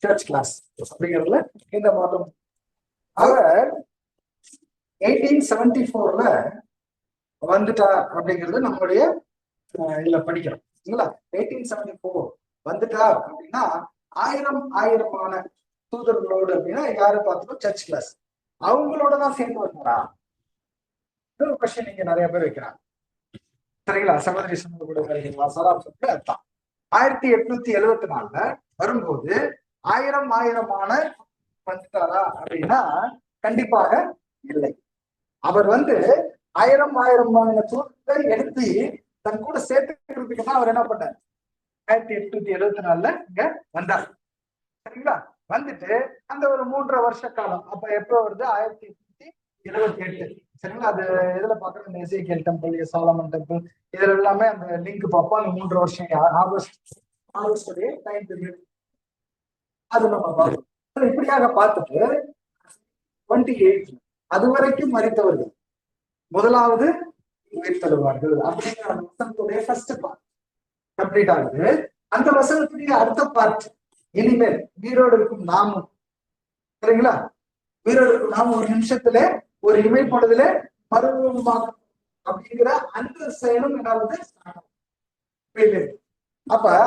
சர்ச் கிளாஸ் அப்படிங்கிறதுல இந்த மாதம் அவர் 1874 வந்துட்டார் அப்படிங்கிறது நம்மளுடைய இதுல படிக்கிறோம் இல்லைங்களா. 1874 வந்துட்டார் அப்படின்னா ஆயிரமான தூதர்களோடு அப்படின்னா யாரு பார்த்துக்கோ சர்ச் கிளாஸ் அவங்களோட தான் சேர்ந்து வந்தாரா ஒரு கொஸ்டின் நீங்க நிறைய பேர் வைக்கிறாங்க. சரிங்களா. சகோதரி கூட சராசரி அர்த்தம் 1874 வரும்போது ஆயிரமான வந்துட்டாரா அப்படின்னா கண்டிப்பாக இல்லை. அவர் வந்து ஆயிரமான தூதரை எடுத்து தன் கூட சேர்த்துக்கிறதுக்கு தான் அவர் என்ன பண்ணார் 1874 இங்க வந்தார். சரிங்களா. வந்துட்டு அந்த ஒரு 3.5 வருஷ காலம் அப்ப எப்ப வருது 1878. சரிங்களா. அது எதுல பாக்குறோம் இந்த எசேக்கியேல் டெம்பிள், சாலமன் டெம்பிள் இதுல எல்லாமே அந்த லிங்க் பார்ப்போம். அந்த 3.5 வருஷம் ஆகஸ்ட் டைம் பீரியட் அது நம்ம பார்ப்போம். இப்படியாக பார்த்துட்டு 28 அது வரைக்கும் மறித்தவர்கள் முதலாவது உயிர் தருவார்கள் அப்படிங்கிற அந்த வசனத்துடைய ஃபர்ஸ்ட் பார்ட் கம்ப்ளீட் ஆகுது. அந்த வசனத்துடைய அடுத்த பார்ட் இனிமேல் உயிரோடு இருக்கும் நாமும். சரிங்களா. உயிரோடு இருக்கும் நாமும் ஒரு நிமிஷத்துல ஒரு இமைப்படுதல மறுரூபமாக அப்படிங்கிற அந்த செயலும் என்னாவது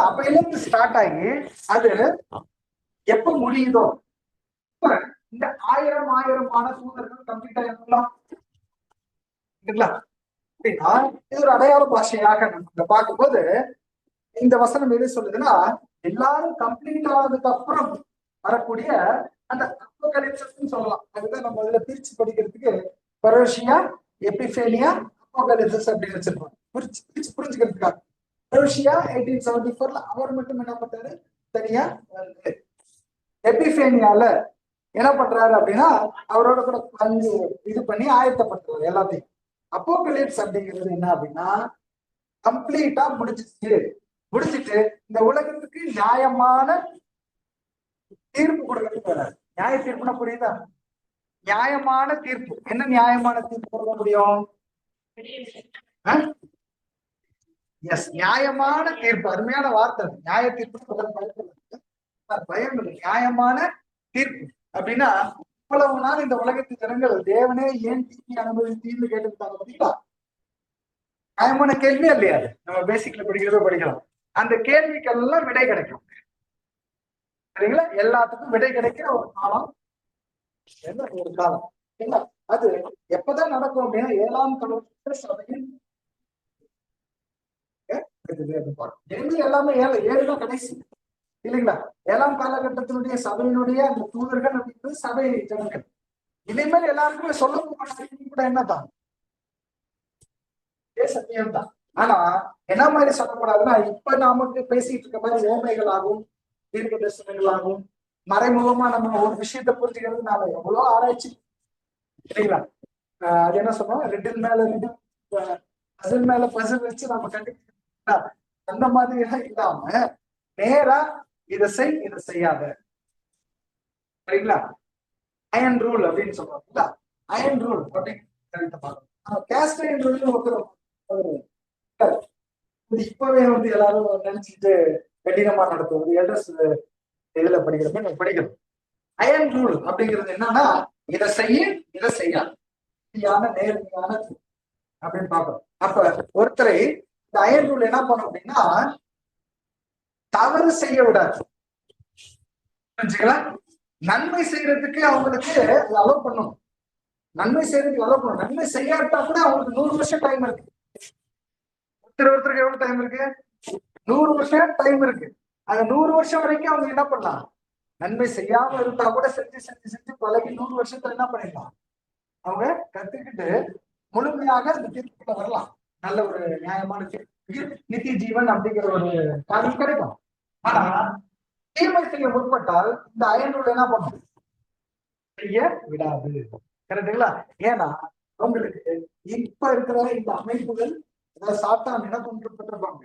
அப்பையிலிருந்து ஸ்டார்ட் ஆகி அது எப்ப முடியுதோ இந்த ஆயிரமான தூதர்கள் கம்ப்ளீட் ஆகிடலாம் அப்படின்னா இது ஒரு அடையாள பாஷையாக நம்ம பார்க்கும்போது இந்த வசனம் எது சொல்லுதுன்னா எல்லாரும் கம்ப்ளீட் ஆனதுக்கு அப்புறம் வரக்கூடிய அந்த அப்போகலிப்சிஸ் சொல்லலாம். அதுதான் நம்ம இதுல பிரிச்சு படிக்கிறதுக்கு பரோஷியா, எபிஃபேனியா, அப்போகலிப்சிஸ் அப்படின்னு வச்சிருப்போம். பிரிச்சு புரிஞ்சுக்கிறதுக்காக பரோஷியா 1874 அவர் மட்டும் என்ன பண்றாரு தனியா வந்து எபிஃபேனியால என்ன பண்றாரு அப்படின்னா அவரோட கூட பங்கு இது பண்ணி ஆயத்தப்படுத்துறாரு எல்லாத்தையும். அப்போகலிப்ஸ் அப்படிங்கிறது என்ன அப்படின்னா கம்ப்ளீட்டா முடிச்சிட்டு இந்த உலகத்துக்கு நியாயமான தீர்ப்பு கொடுக்கறதுக்கு வராது. நியாய தீர்ப்புனா புரியுதா? நியாயமான தீர்ப்பு. என்ன நியாயமான தீர்ப்பு கொடுக்க முடியும்? எஸ், நியாயமான தீர்ப்பு. அருமையான வார்த்தை. நியாய தீர்ப்பு பயம் இல்லை. நியாயமான தீர்ப்பு அப்படின்னா இவ்வளவு நாள் இந்த உலகத்து ஜனங்கள் தேவனே ஏன் தீர்ப்பு அனுபவித்தீர்னு கேட்டுட்டாங்க பார்த்தீங்களா? நியாயமான கேள்வியா இல்லையா? நம்ம பேசிக்ல படிக்கலாம். அந்த கேள்விக்கெல்லாம் விடை கிடைக்கும். சரிங்களா. எல்லாத்துக்கும் விடை கிடைக்கிற ஒரு காலம் என்ன ஒரு காலம் சரிங்களா. அது எப்பதான் நடக்கும் அப்படின்னா 7ஆம் கடவுள் சபையின் எல்லாமே 7 தான் கடைசி இல்லைங்களா. 7ஆம் காலகட்டத்தினுடைய சபையினுடைய அந்த தூதர்கள் அப்படின்றது சபை ஜனங்கள். இனிமேல் எல்லாருக்குமே சொல்ல கூட என்னதான் சத்தியம் தான். ஆனா என்ன மாதிரி சொல்லக்கூடாதுன்னா இப்ப நமக்கு பேசிட்டு இருக்க மாதிரி ஓமைகளாகவும் தீர்க்க தரிசனங்களாகவும் மறைமுகமா நம்ம ஒரு விஷயத்த புரிஞ்சுக்கிறதுனால எவ்வளவு ஆராய்ச்சி இல்லைங்களா. அது என்ன சொன்னோம், ரெட்டில் மேல பசில் மேல பசில் வச்சு நம்ம கண்டுபிடிச்சா அந்த மாதிரி எல்லாம் இல்லாம நேரா இதை செய்யாத சரிங்களா. அயன் ரூல் அப்படின்னு சொல்றோம்ல, அயன் ரூல் அப்படின்னு கேஸ்ட் அயன் ரூல் இப்பவே வந்து எல்லாரும் நினைச்சுட்டு கடினமா நடத்துவது எல்டர்ஸ் இதுல படிக்கிறோம். அயன் ரூல் அப்படிங்கிறது என்னன்னா இதை செய்யாது நேர்மையான அப்படின்னு பாக்குறோம். அப்ப ஒருத்தரை இந்த அயன் ரூல் என்ன பண்ணும் அப்படின்னா தவறு செய்ய விடாது. புரிஞ்சுக்கலாம். நன்மை செய்யறதுக்கு அவங்களுக்கு அலோவ் பண்ணும். நன்மை செய்யாட்டா கூட அவங்களுக்கு 100 வருஷம் டைம் இருக்கு. ஒருத்தருக்கு எவ்வளவு டைம் இருக்கு? 100 வருஷம் டைம் இருக்கு. அந்த 100 வருஷம் வரைக்கும் அவங்க என்ன பண்ணலாம்? நன்மை செய்யாம இருந்தா கூட செஞ்சு பழகி 100 வருஷத்துல என்ன பண்ணிடலாம்? அவங்க கத்துக்கிட்டு முழுமையாக அந்த தீர்ப்புக்குள்ள வரலாம். நல்ல ஒரு நியாயமான நித்திய ஜீவன் அப்படிங்கிற ஒரு காரியம் கிடைக்கும். ஆனா தீமை செய்ய முற்பட்டால் இந்த அயனூல் என்ன பண்ணும்? செய்ய விடாது. கரெக்டுங்களா? ஏன்னா உங்களுக்கு இப்ப இருக்கிற இந்த அமைப்புகள் சாத்தான் என்ன கொண்டிருப்பாங்க,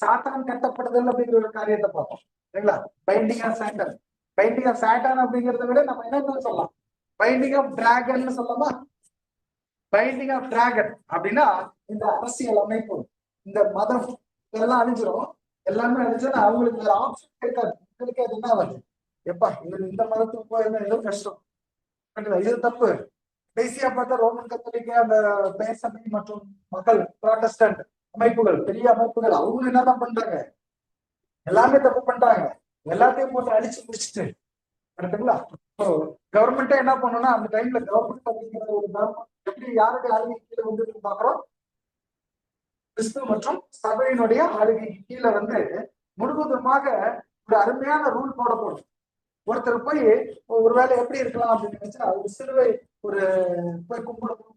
சாத்தான் கட்டப்படுதல் அப்படிங்கிற ஒரு காரியத்தை பார்ப்போம். சரிங்களா? Binding of Satan. Binding of Satan அப்படிங்கிறத விட நம்ம என்ன சொல்லலாம், பைண்டிங் ஆஃப் டிராகன் சொல்லலாமா? பைண்டிங் ஆஃப் டிராகன் அப்படின்னா இந்த அரசியல் அமைப்பு, இந்த மதம் இதெல்லாம் அழிஞ்சிரும். எல்லாமே அழிஞ்சா அவங்களுக்கு வேற ஆப்ஷன் இருக்காது. உங்களுக்கு அது என்ன வருது, எப்பா இந்த மதத்துக்கு போயிருந்தா ஏதோ கஷ்டம், இது தப்பு. கடைசியா பார்த்தா ரோமன் கத்தோலிக்க அந்த பேசமை மற்றும் மக்கள் புராட்டஸ்டன்ட் அமைப்புகள், பெரிய அமைப்புகள், அவங்க என்னதான் பண்றாங்க, எல்லாமே தப்பு பண்றாங்க. எல்லாத்தையும் போட்டு அடிச்சு முடிச்சுட்டு கரெக்டுங்களா? கவர்மெண்டே என்ன பண்ணணும்னா அந்த டைம்ல கவர்மெண்ட் அப்படிங்கிற ஒரு எப்படி யாருடைய ஆளுகை கீழே வந்து பாக்குறோம், கிறிஸ்துவ மற்றும் சபையினுடைய ஆளுகை கீழே வந்து முழுவதுமாக ஒரு அருமையான ரூல் போடப்படும். ஒருத்தர் போய் ஒருவேளை எப்படி இருக்கலாம் அப்படின்னு நினைச்சா ஒரு சிலுவை ஒரு போய் கும்பிடணும்.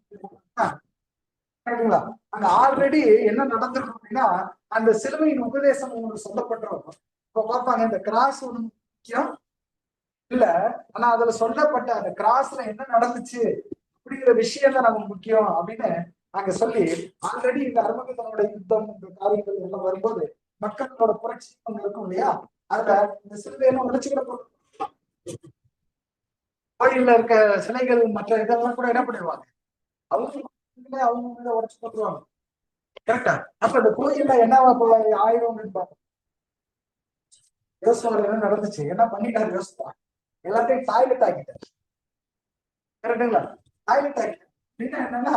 அங்க ஆல்ரெடி என்ன நடந்திருக்கும் அப்படின்னா அந்த சிலுவையின் உபதேசம் உங்களுக்கு சொல்லப்பட்டிருக்கும். இப்ப பார்ப்பாங்க இந்த கிராஸ் ஒண்ணு முக்கியம் இல்ல, ஆனா அதுல சொல்லப்பட்ட அந்த கிராஸ்ல என்ன நடந்துச்சு அப்படிங்கிற விஷயம் தான் நமக்கு முக்கியம் அப்படின்னு அங்க சொல்லி ஆல்ரெடி இந்த அருமகத்தனோட யுத்தம் இந்த காரியங்கள் எல்லாம் வரும்போது மக்களோட புரட்சி ஒண்ணு இருக்கும் இல்லையா, அதுல இந்த சிலுவையெல்லாம் உழைச்சுக்கிற கோயில்ல இருக்க சிலைகள் மற்ற இதெல்லாம் கூட என்ன பண்ணிடுவாங்க, அவங்க உடச்சு போட்டுருவாங்க. கரெக்டா? அப்ப இந்த கோயில்ல என்னவா ஆயிரம் பார்ப்போம். யோசுவால என்ன நடந்துச்சு, என்ன பண்ணிட்டாரு யோசுவா, எல்லாத்தையும் டாய்லெட் ஆக்கிட்டாரு. கரெக்டுங்களா? டாய்லெட் ஆக்கிட்டாரு அப்படின்னா என்னன்னா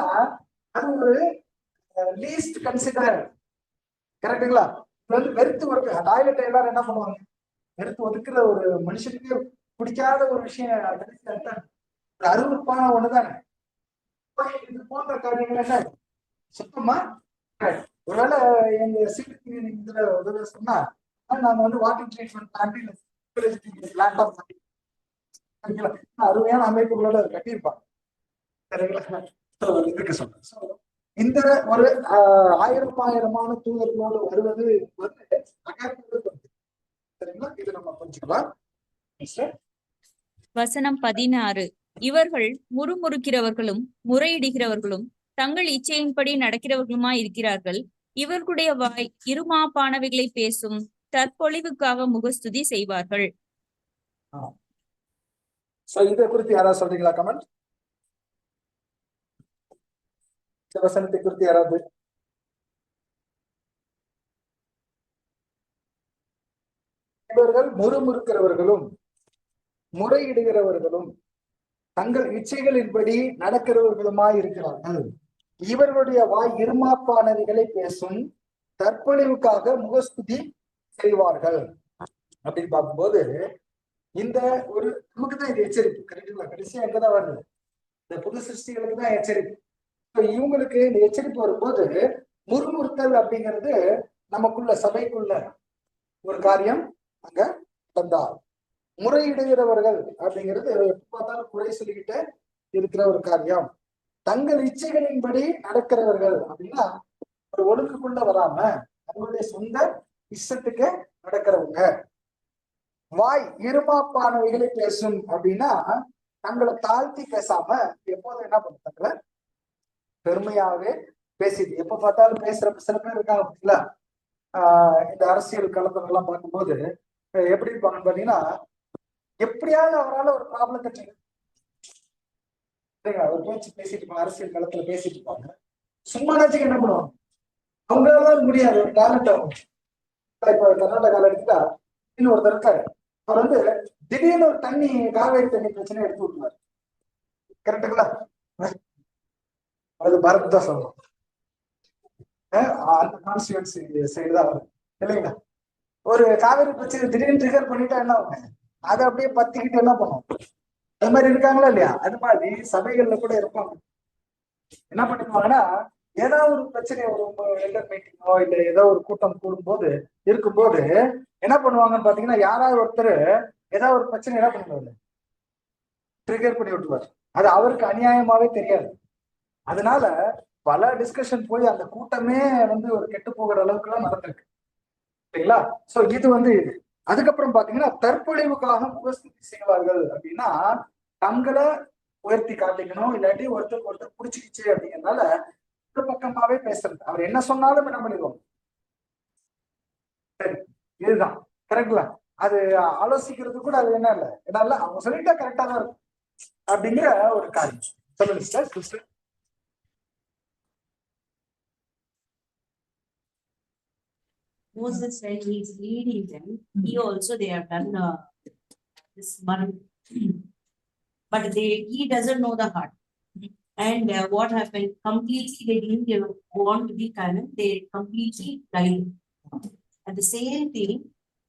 அது ஒரு லீஸ்ட் கன்சிடர். கரெக்டுங்களா? வந்து வெறுத்து ஒரு டாய்லெட் எல்லாரும் என்ன பண்ணுவாங்க, வெறுத்து ஒதுக்குற ஒரு மனுஷனுக்கு பிடிக்காத ஒரு விஷயம் ஒரு அருவருப்பான ஒண்ணுதானே. இது போன்ற காரியங்கள் என்ன சுத்தமா ஒருவேளை எங்க சீட்டுக்கு இதுல உதவி சொன்னா நாங்க வந்து வாட்டர் ட்ரீட்மெண்ட் அருமையான அமைப்புகளோட கட்டியிருப்பாங்க. சரிங்களா? இதுக்கு சொல்றேன். இந்த ஒரு ஆயிரமான தூதர்களோடு வருவது வந்து சரிங்களா? இது நம்ம புரிஞ்சுக்கலாம். வசனம் 16. இவர்கள் முறுமுறுக்கிறவர்களும் முறையிடுகிறவர்களும் தங்கள் இச்சையின்படி நடக்கிறவர்களுமாய் இருக்கிறார்கள். இவர்களுடைய வாய் இருமாப்பானவைகளை பேசும், தற்பொழிவுக்காக முகஸ்துதி செய்வார்கள். இதை குறித்து யாராவது சொல்றீங்களா? கமெண்ட். வசனத்தை குறித்து யாராவது? இவர்கள் முறுமுறுக்கிறவர்களும் முறையிடுகிறவர்களும் தங்கள் இச்சைகளின்படி நடக்கிறவர்களுமாய் இருக்கிறார்கள். இவர்களுடைய வாய் இருமாப்பானவைகளை பேசும், தற்பொழிவுக்காக முகஸ்துதி செய்வார்கள். அப்படின்னு பார்க்கும்போது இந்த ஒரு நமக்குதான் இது எச்சரிப்பு. கரெக்டுங்களா? கடைசியா எங்கதான் வருது, இந்த புது சிருஷ்டிகளுக்கு தான் எச்சரிப்பு. இவங்களுக்கு இந்த எச்சரிப்பு வரும்போது முறுமுறுத்தல் அப்படிங்கிறது நமக்குள்ள சபைக்குள்ள ஒரு காரியம் அங்க நடந்தால், முறையிடுகிறவர்கள் அப்படிங்கிறது எப்ப பார்த்தாலும் குறை சொல்லிக்கிட்டே இருக்கிற ஒரு காரியம். தங்கள் இச்சைகளின்படி நடக்கிறவர்கள் அப்படின்னா ஒரு ஒழுங்குக்குள்ள வராம அவங்களுடைய சொந்த இஷ்டத்துக்கு நடக்கிறவங்க. வாய் இருமாப்பானவைகளை பேசும் அப்படின்னா தங்களை தாழ்த்தி பேசாம எப்போதும் என்ன பண்ணுறாங்க, பெருமையாவே பேசிட்டு எப்ப பார்த்தாலும் பேசுற சில பேர் இருக்காங்க பார்த்தீங்களா? இந்த அரசியல் களத்துல எல்லாம் பார்க்கும்போது எப்படி இருப்பாங்கன்னு பாத்தீங்கன்னா, எப்படியாவது அவரால் ஒரு ப்ராப்ளத்தை ஒரு பேச்சு பேசிட்டு இருப்பாங்க, அரசியல் களத்துல பேசிட்டு இருப்பாங்க. சும்மானாச்சும் என்ன பண்ணுவாங்க, அவங்களால முடியாது, ஒரு டேலண்ட் ஆகும். இப்ப கர்நாடகால எடுத்துட்டா இன்னும் ஒருத்தர் இருக்காரு, அவர் வந்து திடீர்னு ஒரு தண்ணி காவேரி தண்ணி பிரச்சனை எடுத்து விட்டுருவாரு. கரெக்டுங்களா? அது பரத் தான் சொல்லணும். அந்த கான்ஸ்டியூன்சி சைடு தான் வரும் இல்லைங்களா? ஒரு காவேரி பிரச்சனை திடீர்னு ட்ரிகர் பண்ணிட்டா என்ன ஆகும், அதை அப்படியே பத்திக்கிட்டு என்ன பண்ணும். அது மாதிரி இருக்காங்களா இல்லையா? அது மாதிரி சபைகள்ல கூட இருப்பாங்க. என்ன பண்ணிக்குவாங்கன்னா, ஏதாவது ஒரு பிரச்சனை, ஒரு எல்டர் மீட்டிங்கோ இல்ல ஏதோ ஒரு கூட்டம் கூடும்போது இருக்கும்போது என்ன பண்ணுவாங்கன்னு பாத்தீங்கன்னா, யாராவது ஒருத்தர் ஏதாவது ஒரு பிரச்சனை என்ன பண்ணுவாரு, ட்ரிகர் பண்ணி விட்டுருவாரு. அது அவருக்கு அநியாயமாவே தெரியாது. அதனால பல டிஸ்கஷன் போய் அந்த கூட்டமே வந்து ஒரு கெட்டு போகிற அளவுக்கு எல்லாம் நடந்திருக்கு சரிங்களா. சோ இது வந்து இது. அதுக்கப்புறம் பாத்தீங்கன்னா தற்பொழிவுக்காக முகஸ்துதி செய்வார்கள் அப்படின்னா தங்களை உயர்த்தி காட்டிக்கணும், இல்லாட்டி ஒருத்தருக்கு ஒருத்தர் புடிச்சுக்கிச்சு அப்படிங்கிறதுனால ஒரு பக்கமாவே பேசுறது. அவர் என்ன சொன்னாலும் என்ன பண்ணிடுவோம், சரி இதுதான் கரெக்ட்ல, அது ஆலோசிக்கிறது கூட அது என்ன இல்லை, என்ன அவங்க சொல்லிட்டா கரெக்டா தான் இருக்கும் அப்படிங்கிற ஒரு காரியம். சொல்லுங்க sister. Moses, when he is leading them, he also they have done this month, but he doesn't know the heart. And what happened? Completely, they didn't want to be canon. They completely died. And the same thing,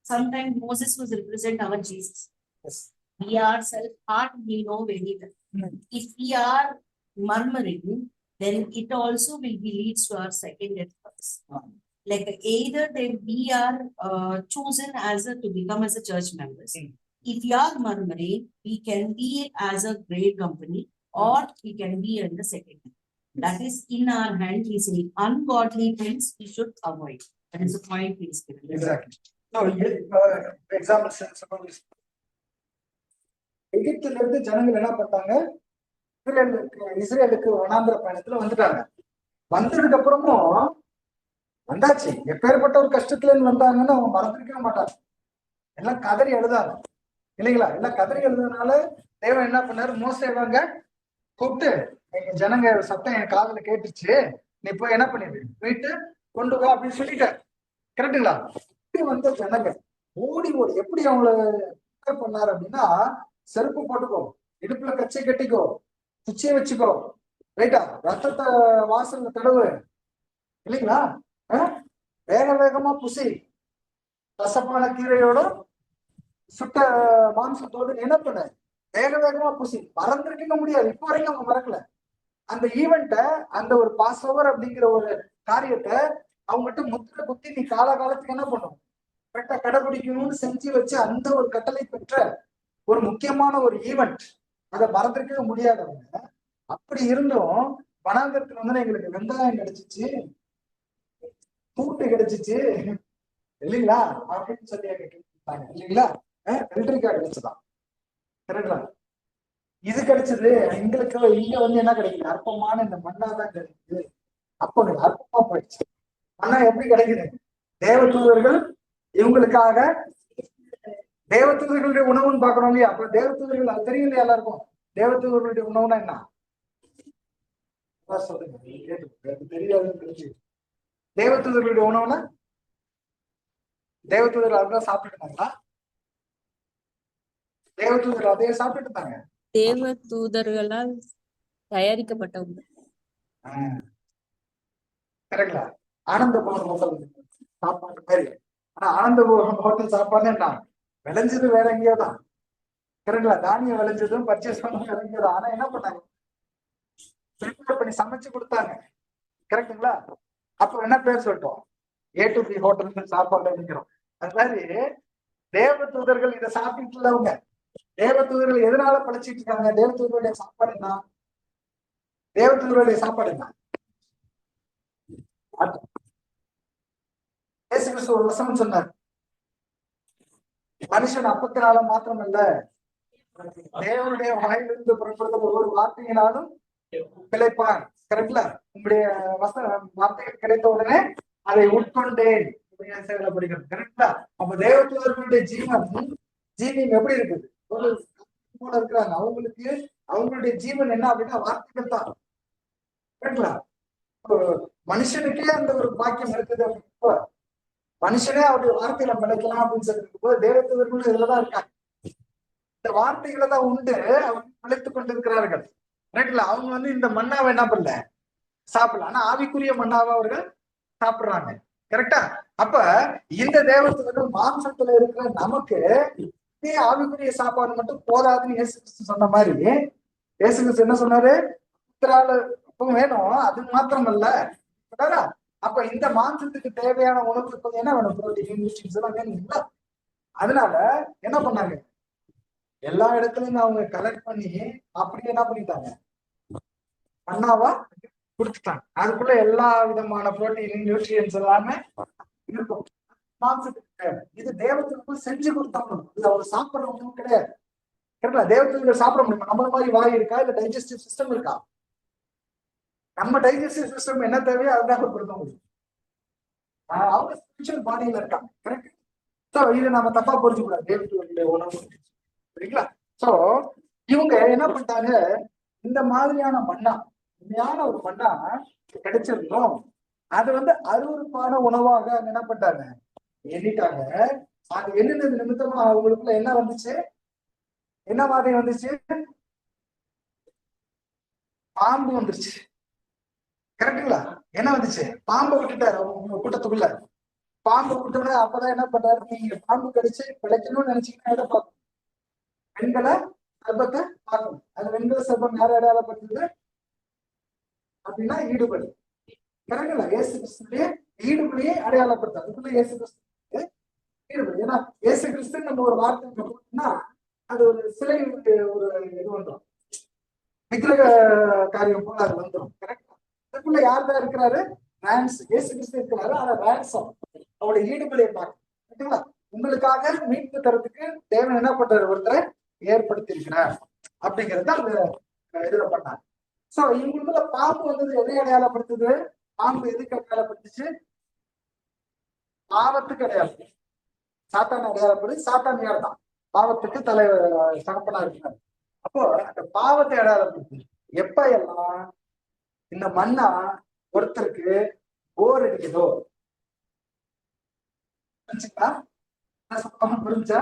sometimes Moses was represent our Jesus. Yes. We are self-heart, we know very well. If we are murmuring, then it also will be leads to our second and first. Like either we are chosen to become as a church members. If you are murmuring, we can be as a great company, or we can be in the second. That is in our hand. We say ungodly things we should avoid. That is the point he is giving. Exactly. So, example, எகிப்துல இருந்து ஜனங்கள் என்ன பண்ணாங்க, இஸ்ரேலுக்கு வனாந்திர பயணத்துல வந்துட்டாங்க. வந்ததுக்கு அப்புறமும் வந்தாச்சு, எப்பேற்பட்ட ஒரு கஷ்டத்துல இருந்து வந்தாங்கன்னு அவங்க மறந்துருக்கவே மாட்டாங்க. எல்லாம் கதறி எழுதாங்க இல்லைங்களா. எல்லாம் கதறி எழுதுனால தேவன் என்ன பண்ணாரு, மோசேவாங்க கூப்பிட்டு எங்க ஜனங்க சத்தம் என் காதுல கேட்டுச்சு, நீ போய் என்ன பண்ணிடு போயிட்டு கொண்டு வா அப்படின்னு சொல்லிட்டாரு. கரெக்டுங்களா. வந்த ஜனங்க ஓடி எப்படி அவங்கள பண்ணாரு அப்படின்னா, செருப்பு போட்டுக்கோ, இடுப்புல கச்சை கட்டிக்கோ, குச்சியை வச்சுக்கோ, ரைட்டா, ரத்தத்தை வாசல்ல தடவு இல்லைங்களா, வேக வேகமா புசி, கசப்பான கீரையோட சுட்ட மாம்சத்தோடு என்ன பண்ண வேக வேகமா புசி. மறந்துருக்க முடியாது, இப்போ வரைக்கும் அவங்க மறக்கல அந்த ஈவெண்ட்ட, அந்த ஒரு பாஸ் ஓவர் அப்படிங்கிற ஒரு காரியத்தை அவங்ககிட்ட முத்திர குத்தி நீ காலகாலத்துக்கு என்ன பண்ணும் கரெக்டா கடைபிடிக்கணும்னு செஞ்சு வச்சு அந்த ஒரு கட்டளை பெற்ற ஒரு முக்கியமான ஒரு ஈவெண்ட். அதை மறந்துருக்கவே முடியாதவங்க. அப்படி இருந்தும் வனாந்தரத்துல வந்து எங்களுக்கு வெங்காயம் கிடைச்சிச்சு, கூட்டு கிடைச்சிச்சு இல்லைங்களா அப்படின்னு சொல்லி கேட்டாங்க இல்லைங்களா. வெள்ளரிக்காய் கிடைச்சதான் கரெக்டா, இது கிடைச்சது எங்களுக்கு, இங்க வந்து என்ன கிடைக்குது, அற்பமான இந்த மண்ணா தான் கிடைக்குது. அப்போ அற்பமா போயிடுச்சு. மண்ணா எப்படி கிடைக்குது, தேவ தூதர்கள் இவங்களுக்காக தேவதூதர்களுடைய உணவுன்னு பாக்குறோம் இல்லையா. அப்ப தேவதூதர்கள் அது தெரியும் இல்லையா எல்லாருக்கும். தேவதூதர்களுடைய உணவுனா என்ன தெரியாது. தேவதூதர்களுடைய உணவுனா தேவதூதர்கள் அதுதான் சாப்பிட்டு இருந்தாங்களா, தேவதூதர்கள் அதையே சாப்பிட்டு இருந்தாங்க. தேவ தூதர்களால் தயாரிக்கப்பட்டவங்க. கரெக்டா. ஆனந்த பவன் ஹோட்டல் சாப்பாடு மாதிரி. ஆனா ஆனந்த பவன் ஹோட்டல் சாப்பாடு என்ன, விளைஞ்சது வேற எங்கேயோ தான். கரெக்டா, தானியம் விளைஞ்சதும் பர்ச்சேஸ் பண்ண வேற எங்கேயோ தான். ஆனா என்ன பண்ணாங்க, ப்ரிப்பேர் பண்ணி சமைச்சு கொடுத்தாங்க. கரெக்டுங்களா. அப்போ என்ன பேர் சொல்லிட்டோம், A-to-B ஹோட்டல் சாப்பாடு அப்படிங்கிறோம். அது மாதிரி தேவ தூதர்கள் இதை சாப்பிட்டு இல்லவங்க. தேவ தூதர்கள் எதனால படைச்சிட்டு இருக்காங்க, தேவ தூதருடைய சாப்பாடு என்ன, தேவ தூதருடைய சாப்பாடு என்ன. இயேசு கிறிஸ்து ஒரு வசனம் சொன்னார், மனுஷன் அப்பத்தினால மாத்திரம் அல்ல, தேவனுடைய வாயிலிருந்து புறப்படுத்த ஒவ்வொரு வார்த்தையினாலும் பிழைப்பான். கரெக்ட்ல. உங்களுடைய வார்த்தைகள் கிடைத்த உடனே அதை உட்கொண்டேன் செயல்படுகிறது. கரெக்டா. அப்ப தேவ தூதர்களுடைய ஜீவன் எப்படி இருக்குது, ஒரு போல இருக்கிறாங்க. அவங்களுக்கு அவங்களுடைய ஜீவன் என்ன அப்படின்னா வார்த்தைகள் தான். கரெக்டா. மனுஷனுக்கே அந்த ஒரு பாக்கியம் இருக்குது அப்படின்றப்ப, மனுஷனே அவருடைய வார்த்தையில பிழைக்கலாம் அப்படின்னு சொல்லிட்டு போது தேவதூதர்களும் இதுலதான் இருக்காங்க. இந்த வார்த்தைகளை தான் உண்டு அவங்க பிழைத்துக் கொண்டிருக்கிறார்கள். ரைட்ல. அவங்க வந்து இந்த மண்ணாவை என்ன பண்ணல சாப்பிடல, ஆனா ஆவிக்குரிய மண்ணாவை அவர்கள் சாப்பிடுறாங்க. கரெக்டா. அப்ப இந்த தேவதூதர்கள் மாம்சத்துல இருக்கிற நமக்கு ஆவிக்குரிய சாப்பாடு மட்டும் போதாதுன்னு இயேசு கிறிஸ்து சொன்ன மாதிரி, இயேசு கிறிஸ்து என்ன சொன்னாரு, வேணும் அது மாத்திரம் அல்ல. அப்ப இந்த மாம்சத்துக்கு தேவையான உணவு என்ன வேணும், புரோட்டீன் நியூட்ரியன்ஸ் எல்லாம் வேணும் இல்ல. அதனால என்ன பண்ணாங்க, எல்லா இடத்துலயும் அவங்க கலெக்ட் பண்ணி அப்படியே என்ன பண்ணிட்டாங்க, மண்ணாவா கொடுத்துட்டாங்க. அதுக்குள்ள எல்லா விதமான புரோட்டீன், நியூட்ரியன்ஸ் எல்லாமே இருக்கும். மாம்சத்துக்கு இது தேவத்துக்கு செஞ்சு கொடுத்தாங்க. இது அவர் சாப்பிடுற உணவு கிடையாது. கரெக்டா? தேவத்துக்கு சாப்பிட முடியுமா? நம்மள மாதிரி வாய் இருக்கா, இல்ல டைஜஸ்டிவ் சிஸ்டம் இருக்கா? நம்ம டைஜஸ்டிவ் சிஸ்டம் என்ன தேவையோ அதுதான் கொடுக்க முடியும். அவங்க ஸ்பிரிச்சுவல் பாடியில இருக்காங்க. கரெக்ட்? சோ இது நம்ம தப்பா புரிஞ்சுக்கூடாது. தேவத்துடைய உணவு, சரிங்களா? சோ இவங்க என்ன பண்ணிட்டாங்க, இந்த மாதிரியான மண்ணா, உண்மையான ஒரு மண்ணா கிடைச்சிருந்தோம். அது அருவருப்பான உணவாக என்ன பண்ணிட்டாங்க, எண்ணிட்டாங்க. அது எண்ணினது நிமித்தமா அவங்களுக்குள்ள என்ன வந்துச்சு, என்ன மாதிரி வந்துச்சு, பாம்பு வந்துருச்சு. கரெக்டுங்களா? என்ன வந்துச்சு, பாம்பை விட்டுட்டாரு அவங்க கூட்டத்துக்குள்ள. பாம்பு விட்டோட அப்பதான் என்ன பண்றாரு, நீங்க பாம்பு கடிச்சு பிழைக்கணும்னு நினைச்சீங்கன்னா எதை பார்க்கணும், பெண்களை சர்பத்தை பார்க்கணும். அது வெண்கல சர்பம் யார் அடையாளப்படுத்துது அப்படின்னா ஈடுபடி. கரெக்டுங்களா? இயேசு கிறிஸ்துடைய ஈடுபடியை அடையாளப்படுத்து. அதுக்குள்ள இயேசு கிறிஸ்து ஈடுபடி. ஏன்னா இயேசு கிறிஸ்து நம்ம ஒரு வார்த்தை போட்டோம்னா அது ஒரு சிலை, ஒரு இது வந்துடும், விக்கிரக காரியம் போல அது வந்துடும். கரெக்டா? அதுக்குள்ள யார் தான் இருக்கிறாரு, இயேசு கிறிஸ்து இருக்கிறாரு. ஆனா ரேன்சம் அவருடைய ஈடுபடியை பார்க்கணுங்களா? உங்களுக்காக மீட்பு தரத்துக்கு தேவன் என்ன பண்றாரு, ஒருத்தரை ஏற்படுத்தி இருக்கிறார் அப்படிங்கிறது அந்த இதுல பண்ணாங்க. சோ இவங்களுக்குள்ள பாம்பு வந்தது எதை அடையாளப்படுத்துது, பாம்பு எதுக்கு அடையாளப்படுத்துச்சு, பாவத்துக்கு அடையாளப்படுது. சாத்தான் அடையாளப்படுது. சாத்தான் யார் தான், பாவத்துக்கு தலைவர் தகப்பனா இருக்கிறார். அப்போ அந்த பாவத்தை அடையாளப்படுத்து. எப்ப எல்லாம் இந்த மண்ணா ஒருத்தருக்கு போர் அடிக்குதோ, புரிஞ்சா,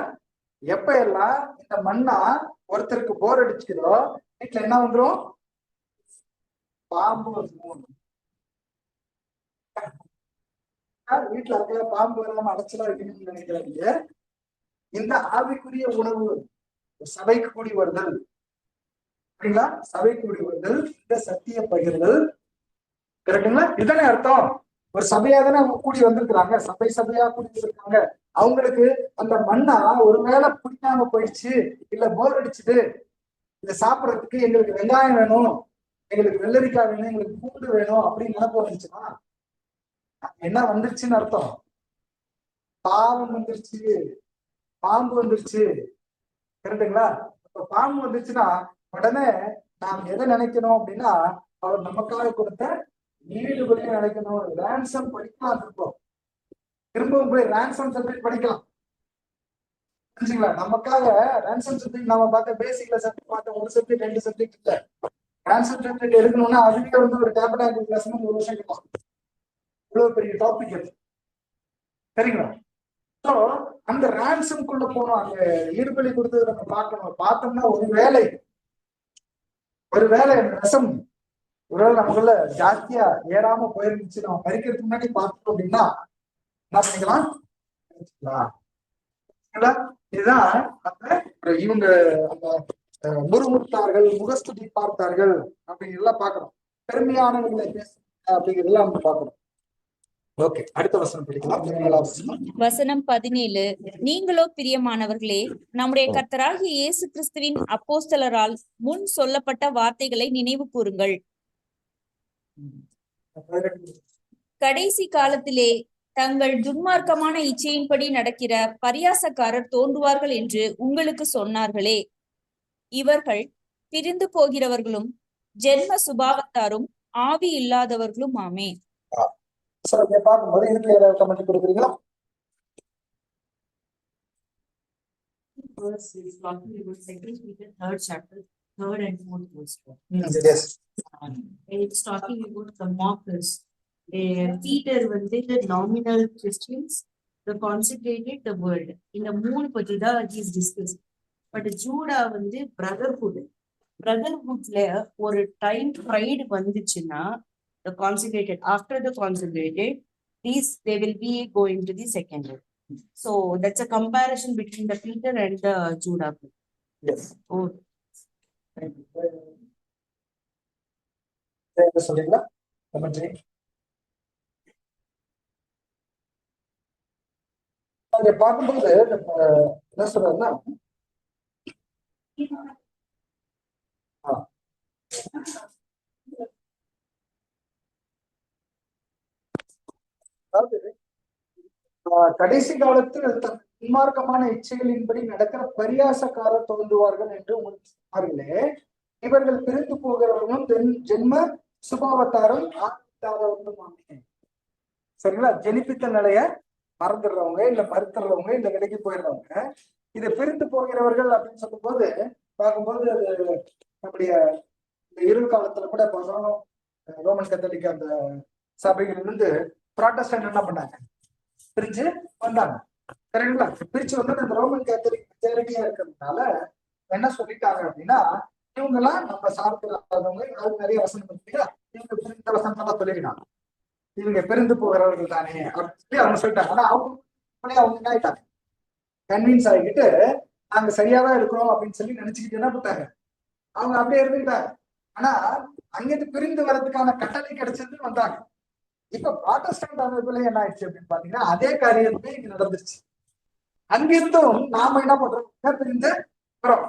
எப்ப எல்லாம் இந்த மண்ணா ஒருத்தருக்கு போர் அடிச்சுக்குதோ வீட்டுல என்ன வந்துடும், பாம்பு வந்துடும். வீட்டுல இருக்கிற பாம்பு வராம அடைச்சலா வைக்கணும்னு நினைக்கிறாங்க. இந்த ஆவிக்குரிய உணவு சபைக்கு கூடி வருதல், சரிங்களா? சபை கூடி வருதல், இந்த சத்திய பகிர்தல், கரெக்டுங்களா? இதுதானே அர்த்தம். ஒரு சபையா தானே அவங்க கூடி வந்திருக்கிறாங்க, சபை சபையா கூடி வந்திருக்காங்க. அவங்களுக்கு அந்த மண்ணா ஒருவேளை பிடிக்காம போயிடுச்சு, இல்ல போர் அடிச்சுது, இதை சாப்பிடறதுக்கு எங்களுக்கு வெங்காயம் வேணும், எங்களுக்கு வெள்ளரிக்காய் வேணும், எங்களுக்கு பூண்டு வேணும் அப்படின்னு நினைப்பு வந்துச்சுன்னா என்ன வந்துருச்சுன்னு அர்த்தம், பாவம் வந்துருச்சு, பாம்பு வந்துருச்சு. கரெக்டுங்களா? இப்ப பாம்பு வந்துருச்சுன்னா உடனே நாம் எதை நினைக்கணும் அப்படின்னா, அவர் நமக்காக கொடுத்த ஈடுபடியை நினைக்கணும். ரேன்சம் படிக்கலாம், திரும்பவும் போய் ரேன்சம் சப்ஜெக்ட் படிக்கலாம். புரிஞ்சுங்களா? நமக்காக ரேன்சம் சப்ஜெக்ட் நம்ம பார்த்த பேசிக்ல சப்ஜெக்ட் பார்த்த ஒரு சப்ஜெக்ட் 2 சப்ஜெக்ட் இல்ல. ரேன்சம் சப்ஜெக்ட் எடுக்கணும்னா அதுவே ஒரு டேபர்னாக்கிள் கிளாஸ் 1 வருஷம் இருக்கும். இவ்வளவு பெரிய டாபிக் அது, சரிங்களா? ஸோ அந்த ரேன்சம்குள்ள போனோம், அந்த ஈடுபடி கொடுத்தது நம்ம பார்க்கணும். பார்த்தோம்னா ஒருவேளை ரசம் ஒருவேளை நமக்குள்ள ஜாஸ்தியா ஏறாம போயிருந்துச்சு, நம்ம மறிக்கிறதுக்கு முன்னாடி பார்த்தோம் அப்படின்னா என்ன பண்ணிக்கலாம், இதுதான் அந்த இவங்க அந்த முறுமுறுத்தார்கள், முகஸ்துதி பார்த்தார்கள் அப்படிங்கிறதெல்லாம் பார்க்கணும். பெருமையானவர்களை பேச அப்படிங்கிறதெல்லாம் நம்ம பார்க்கணும். ஓகே, அடுத்த வசனம் படிக்கலாம். வசனம் 17. நீங்களோ பிரியமானவர்களே, நம்முடைய கர்த்தராகிய இயேசு கிறிஸ்துவின் அப்போஸ்தலரால் முன் சொல்லப்பட்ட வார்த்தைகளை நினைவு கூறுங்கள். கடைசி காலத்திலே தங்கள் துன்மார்க்கமான இச்சையின்படி நடக்கிற பரியாசக்காரர் தோன்றுவார்கள் என்று உங்களுக்கு சொன்னார்களே, இவர்கள் பிரிந்து போகிறவர்களும் ஜென்ம சுபாவத்தாரும் ஆவி இல்லாதவர்களும் ஆமே. பார்க்கும்போது இதுல ஏதாவது கமெண்ட் கொடுக்குறீங்களா? Verse is talking about 2 Peter 3rd chapter, 3rd and 4th verse. Yes. It's talking about the mockers. Peter the nominal Christians, the consecrated, the world. In the moon பத்தி தான் is discussed. But Judah brotherhood. Brotherhoodல ஒரு டைம் pride வந்துச்சுன்னா, the consecrated, after the consecrated, they will be going to the second. So that's a comparison between the Peter and the Judah. Yes. Oh. சொல்றீங்களா? கமெண்ட்ரி அங்க பார்க்கும்போது என்ன சொல்றாருன்னா, அதாவது கடைசி காலத்தில் துன்மார்க்கமான இச்சைகளின்படி நடக்கிற பரியாசக்காரர் தோன்றுவார்கள் என்று உங்களுக்கு சொன்னார்களே, இவர்கள் பிரிந்து போகிறவர்களும் ஜென்ம சுபாவத்தாரும் ஆரம்பித்தாதவர்களும். சரிங்களா? ஜெனிப்பித்த நிலைய மறந்துடுறவங்க, இல்ல மறுத்துறவங்க, இல்ல விலைக்கு போயிடுறவங்க. இதை பிரிந்து போகிறவர்கள் அப்படின்னு சொல்லும் போது பார்க்கும்போது அது நம்முடைய இந்த இருள் காலத்துல கூட பார்த்தோம். ரோமன் கத்தோலிக்க அந்த சபைகள் இருந்து புராட்டஸ்டன்ட் என்ன பண்ணாங்க? பிரிஞ்சு வந்தாங்க. சரிங்களா? பிரிச்சு வந்து அந்த ரோமன் கேத்தலிக் மெஜாரிட்டியா இருக்கிறதுனால என்ன சொல்லிட்டாங்க அப்படின்னா, இவங்க எல்லாம் நம்ம சார்பில்லாதவங்க. அது நிறைய வசனம் இல்லையா, இவங்க பிரிந்த வசனம் எல்லாம் சொல்லிருக்காங்க. இவங்க பிரிந்து போகிறவர்கள் தானே அப்படின்னு சொல்லி அவங்க சொல்லிட்டாங்க. ஆனா அவங்க என்ன ஆயிட்டாங்க? கன்வின்ஸ் ஆகிக்கிட்டு நாங்க சரியாதான் இருக்கிறோம் அப்படின்னு சொல்லி நினைச்சுக்கிட்டு என்ன பண்ணாங்க? அவங்க அப்படியே இருந்துக்கிட்டாங்க. ஆனா அங்கிருந்து பிரிந்து வர்றதுக்கான கட்டளை கிடைச்சதுன்னு வந்தாங்க. இப்ப புராட்டஸ்டன்ட் அமைப்புல என்ன ஆயிடுச்சு அப்படின்னு பாத்தீங்கன்னா, அதே காரியமே இங்க நடந்துருச்சு. அங்கிருந்தும் நாம என்ன பண்றோம்? பிரிந்து வரோம்.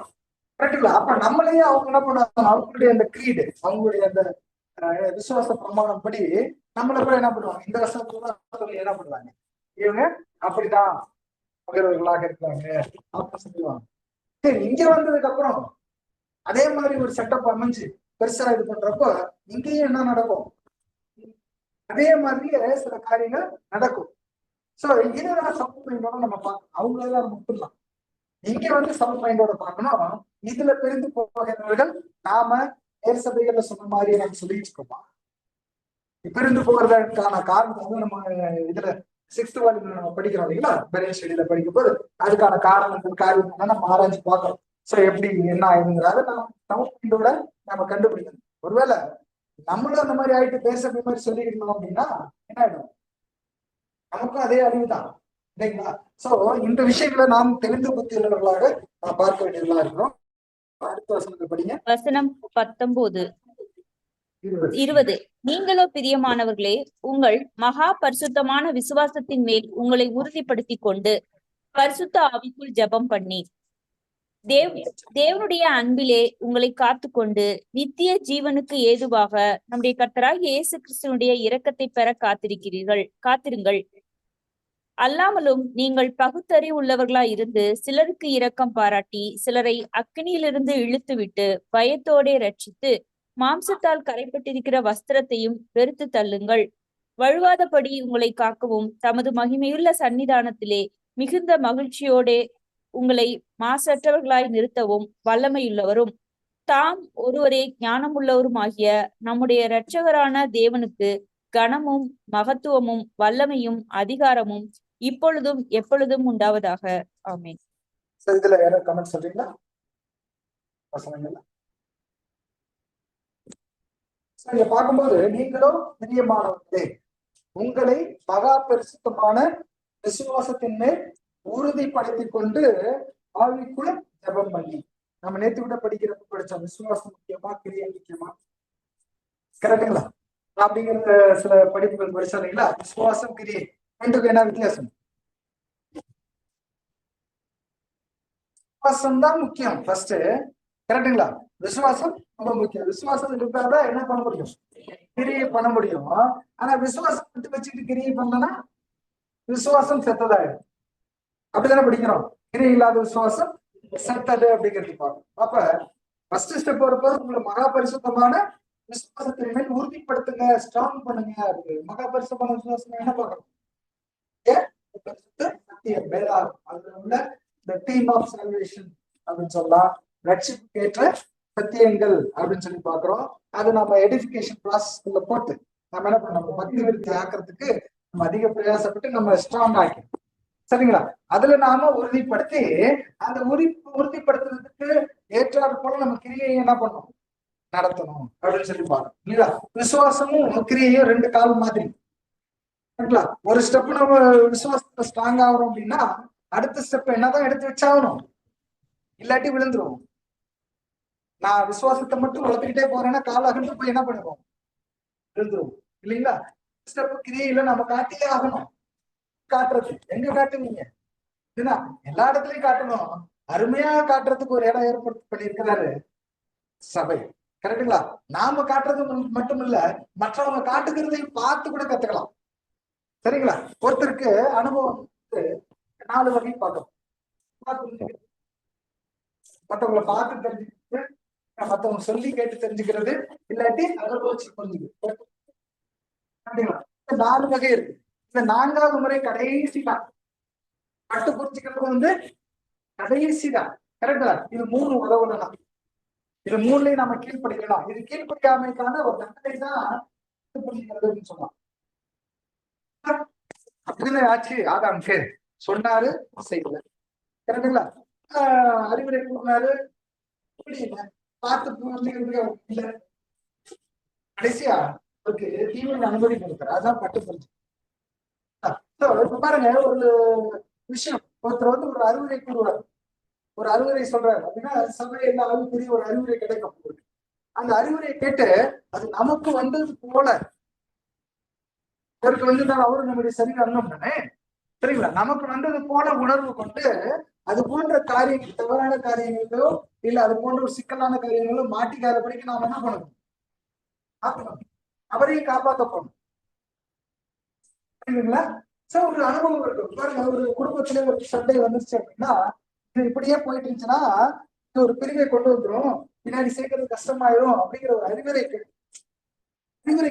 கரெக்டுங்களா? அப்ப நம்மளையே அவங்க என்ன பண்ணுவாங்க? அவங்களுடைய அந்த கிரீடு, அவங்களுடைய அந்த விசுவாச பிரமாணம் படி நம்மள கூட என்ன பண்ணுவாங்க? இந்த வருஷத்துல என்ன பண்ணுவாங்க? இவங்க அப்படிதான் பகிர்வர்களாக இருக்கிறாங்க அப்படின்னு சொல்லுவாங்க. சரி, இங்க வந்ததுக்கு அப்புறம் அதே மாதிரி ஒரு செட்டப் அமைஞ்சு பெருசா இது பண்றப்போ இங்கேயும் என்ன நடக்கும்? அதே மாதிரியே சில காரியங்கள் நடக்கும். சோ இதெல்லாம் சம மைண்டோட நம்ம பார்க்கணும். அவங்களெல்லாம் நம்ம விட்டுலாம். இங்க வந்து சம மைண்டோட பார்க்கணும். இதுல பிரிந்து போகிறவர்கள் நாம நேர் சபைகள்ல சொன்ன மாதிரி நம்ம சொல்லிட்டு இருக்கோமா? பிரிந்து போகிறதுக்கான காரணம் வந்து நம்ம இதுல 6th வால்யூம்ல நம்ம படிக்கிறோம் இல்லைங்களா? பெரிய ஸ்டடியில படிக்கும் போது அதுக்கான காரணங்கள் காரியங்கள் நம்ம ஆராய்ச்சி பார்க்கணும். சோ எப்படி என்ன ஆயிருங்கிறத நம்ம நம்ம கண்டுபிடிக்கணும். ஒருவேளை நம்மளும் அந்த மாதிரி ஆயிட்டு பேச மாதிரி சொல்லிக்கணும் அப்படின்னா என்ன ஆயிடும்? நமக்கும் அதே அறிவுதான் இல்லைங்களா? சோ இந்த விஷயங்களை நாம் தெரிந்து புத்தியுள்ளவர்களாக நாம் பார்க்க வேண்டியதா இருக்கிறோம். அடுத்த வசனத்தை படிங்க. வசனம் 19 20. நீங்களோ பிரியமானவர்களே, உங்கள் மகா பரிசுத்தமான விசுவாசத்தின் மேல் உங்களை உறுதிப்படுத்திக் கொண்டு பரிசுத்த ஆவிக்குள் ஜெபம் பண்ணி தேவனுடைய அன்பிலே உங்களை காத்துக்கொண்டு நித்திய ஜீவனுக்கு ஏதுவாக நம்முடைய கர்த்தராகிய இயேசு கிறிஸ்துவனுடைய இரக்கத்தை பெற காத்திருங்கள். அல்லாமலும் நீங்கள் பகுத்தறி உள்ளவர்களாய் இருந்து சிலருக்கு இரக்கம் பாராட்டி சிலரை அக்கினியிலிருந்து இழுத்து விட்டு பயத்தோடே ரட்சித்து மாம்சத்தால் கரைப்பட்டிருக்கிற வஸ்திரத்தையும் வெறுத்து தள்ளுங்கள். வழுவாதபடி உங்களை காக்கவும் தமது மகிமையுள்ள சன்னிதானத்திலே மிகுந்த மகிழ்ச்சியோடே உங்களை மாசற்றவர்களாய் நிறுத்தவும் வல்லமையுள்ளவரும் தாம் ஒருவரே ஞானமுள்ளவருமாகிய நம்முடைய இரட்சகரான தேவனுக்கு கனமும் மகத்துவமும் வல்லமையும் அதிகாரமும் இப்பொழுதும் எப்பொழுதும் உண்டாவதாக. ஆமென். இதுல வேற கமெண்ட் சொல்றீங்களா? இங்க பார்க்கும்போது நீங்களும் பிரியமானவர்களே, உங்களை மகா பரிசுத்தமான விசுவாசத்தின் மேல் உறுதிப்படுத்திக் கொண்டு ஆவிக்குள் ஜெபம் பண்ணி. நம்ம நேற்று விட படிச்சோம், விசுவாசம் முக்கியமா கிரியை முக்கியமா? கரெக்டுங்களா? அப்படிங்கிற சில படிப்புகள் படிச்சா இல்லைங்களா? விசுவாசம் கிரியை ரெண்டுக்கு என்ன வித்தியாசம்? விசுவாசம் தான் முக்கியம் ஃபர்ஸ்ட். கரெக்டுங்களா? விசுவாசம் ரொம்ப முக்கியம். விசுவாசம் இருந்தாதான் என்ன பண்ண முடியும்? கிரியை பண்ண முடியும். ஆனா விசுவாசம் மட்டும் வச்சுக்கிட்டு கிரியை பண்ணனா விசுவாசம் செத்ததாயிடும். அப்படித்தானே படிக்கிறோம்? கிரியை இல்லாத விசுவாசம் செத்தது அப்படிங்கிறது பார்க்கணும். அப்ப ஃபர்ஸ்ட் ஸ்டெப் வரப்போது உங்களை மகா பரிசுத்தமான விசுவாசத்தின் மேல் உறுதிப்படுத்துங்க, ஸ்ட்ராங் பண்ணுங்க. மகா பரிசுத்தமான விசுவாசம் என்ன பார்க்கணும்? அதுல உள்ள இந்த டீம் ஆஃப் சால்வேஷன் அப்படின்னு சொல்லலாம். ரட்சிப்புக்கு ஏற்ற சத்தியங்கள் அப்படின்னு சொல்லி பாக்குறோம். அது நம்ம எடிபிகேஷன் ப்ராசஸ்ல போட்டு நம்ம என்ன பண்ண பக்தி விருத்தி ஆக்குறதுக்கு நம்ம அதிக பிரயாசப்பட்டு நம்ம ஸ்ட்ராங் ஆக்கணும். சரிங்களா? அதுல நாம உறுதிப்படுத்தி அந்த உறுதிப்படுத்துறதுக்கு ஏற்றாறு போல நம்ம கிரியை என்ன பண்ணணும்? நடத்தணும் அப்படின்னு சொல்லி பாக்கணும் இல்லையா? விசுவாசமும் கிரியையும் ரெண்டு கால் மாதிரி. ஒரு ஸ்டெப் நம்ம விசுவாசத்துல ஸ்ட்ராங் ஆகிறோம் அப்படின்னா அடுத்த ஸ்டெப் என்னதான் எடுத்து வச்சாகணும், இல்லாட்டி விழுந்துருவோம். நான் விசுவாசத்தை மட்டும் வளர்த்துக்கிட்டே போறேன்னா கால் அகன்று போய் என்ன பண்ணுவோம்? விழுந்துருவோம் இல்லைங்களா? ஸ்டெப் கிரியையில நம்ம காட்டியே ஆகணும். காட்டுறது எங்க காட்டுவீங்க? எல்லா இடத்துலயும் காட்டணும். அருமையா காட்டுறதுக்கு ஒரு இடம் ஏற்படுத்தி பண்ணியிருக்கிறாரு சபை. கரெக்டுங்களா? நாம காட்டுறது மட்டும் இல்ல, மற்றவங்க காட்டுக்கிறதையும் பார்த்து கூட கத்துக்கலாம். சரிங்களா? ஒருத்தருக்கு அனுபவம் வந்து 4 வகை பார்க்கணும். மற்றவங்களை பார்த்து தெரிஞ்சுக்கிறது, மற்றவங்க சொல்லி கேட்டு தெரிஞ்சுக்கிறது, இல்லாட்டி அனுபவிச்சு புரிஞ்சுக்கிறது. அப்படிங்களா? 4 வகை இருக்கு. இந்த 4வது முறை கடைசி தான். பட்டு புரிஞ்சுக்கிறது வந்து கடைசி தான். கரெக்டா? இது 3 உதவுலாம். இது 3லயும் நம்ம கீழ்படிக்கலாம். இது கீழ்படியாமைக்கான ஒரு தண்டனை தான் புரிஞ்சுக்கிறதுன்னு சொல்லலாம். அப்படின்னா ஆச்சு. ஆதாம்க்கு சொன்னாரு, செய்யல. கரெக்டுங்களா? அறிவுரை கூறினாரு, புரியல. பார்த்து புரிஞ்சுக்கிறதுக்கு இல்ல. கடைசியா அவருக்கு தீவிர அனுமதி கொடுக்குற. அதான் பட்டு புரிஞ்சு. இப்ப பாருங்க, ஒரு விஷயம் ஒருத்தர் வந்து ஒரு அறிவுரை கூறுவார், ஒரு அறிவுரை சொல்றாரு அப்படின்னா சபையில ஆளுக்குரிய ஒரு அறிவுரை கிடைக்கும். அந்த அறிவுரையை கேட்டு அது நமக்கு வந்தது போல அவருக்கு வந்து அவரு நம்முடைய சரீரம் அங்கம் தானே, சரிங்களா? நமக்கு வந்தது போல உணர்வு கொண்டு அது போன்ற காரியங்கள், தவறான காரியங்களோ இல்ல அது போன்ற ஒரு சிக்கலான காரியங்களோ மாட்டிக்காதபடிக்கு நாம என்ன பண்ணணும்? அவரையும் காப்பாற்ற போகணும். சரிங்களா? சோ ஒரு அனுபவம் இருக்கு பாருங்க. ஒரு குடும்பத்திலே ஒரு சண்டை வந்துருச்சு அப்படின்னா, இது இப்படியே போயிட்டு இருந்துச்சுன்னா இது ஒரு பிரிவை கொண்டு வந்துடும், பின்னாடி சேர்க்கறது கஷ்டமாயிரும் அப்படிங்கிற ஒரு அறிவுரை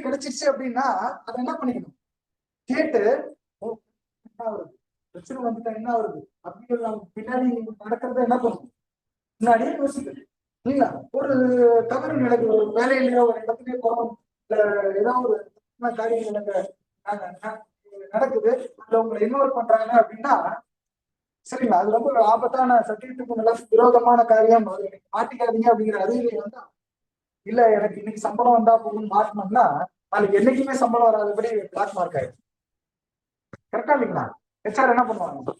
கிடைச்சிருச்சு அப்படின்னா அதை என்ன பண்ணிக்கணும்? கேட்டு என்ன வருது, பிரச்சனை வந்துட்டா என்ன வருது அப்படிங்கிற பின்னாடி நடக்கிறத என்ன பண்ணணும்? முன்னாடியே யோசிக்கணும் இல்லைங்களா? ஒரு தவறு நடக்குது, ஒரு வேலையிலயோ ஒரு இடத்துலயோ கோபம் ஏதாவது ஒரு காரியங்கள் நடக்குது, அதுல உங்களை இன்வால்வ் பண்றாங்க அப்படின்னா சரிங்களா, அது ரொம்ப ஆபத்தான, சத்தியத்துக்கு நல்லா விரோதமான காரியம், அது மாட்டிக்காதீங்க அப்படிங்கிற அறிவுரை வந்தா இல்ல எனக்கு இன்னைக்கு சம்பளம் வந்தா போகணும்னு மாட்டினோம்னா நாளைக்கு என்னைக்குமே சம்பளம் வராதபடி பிளாக் மார்க் ஆயிடும். கரெக்டா இல்லைங்களா? HR என்ன பண்ணுவாங்க?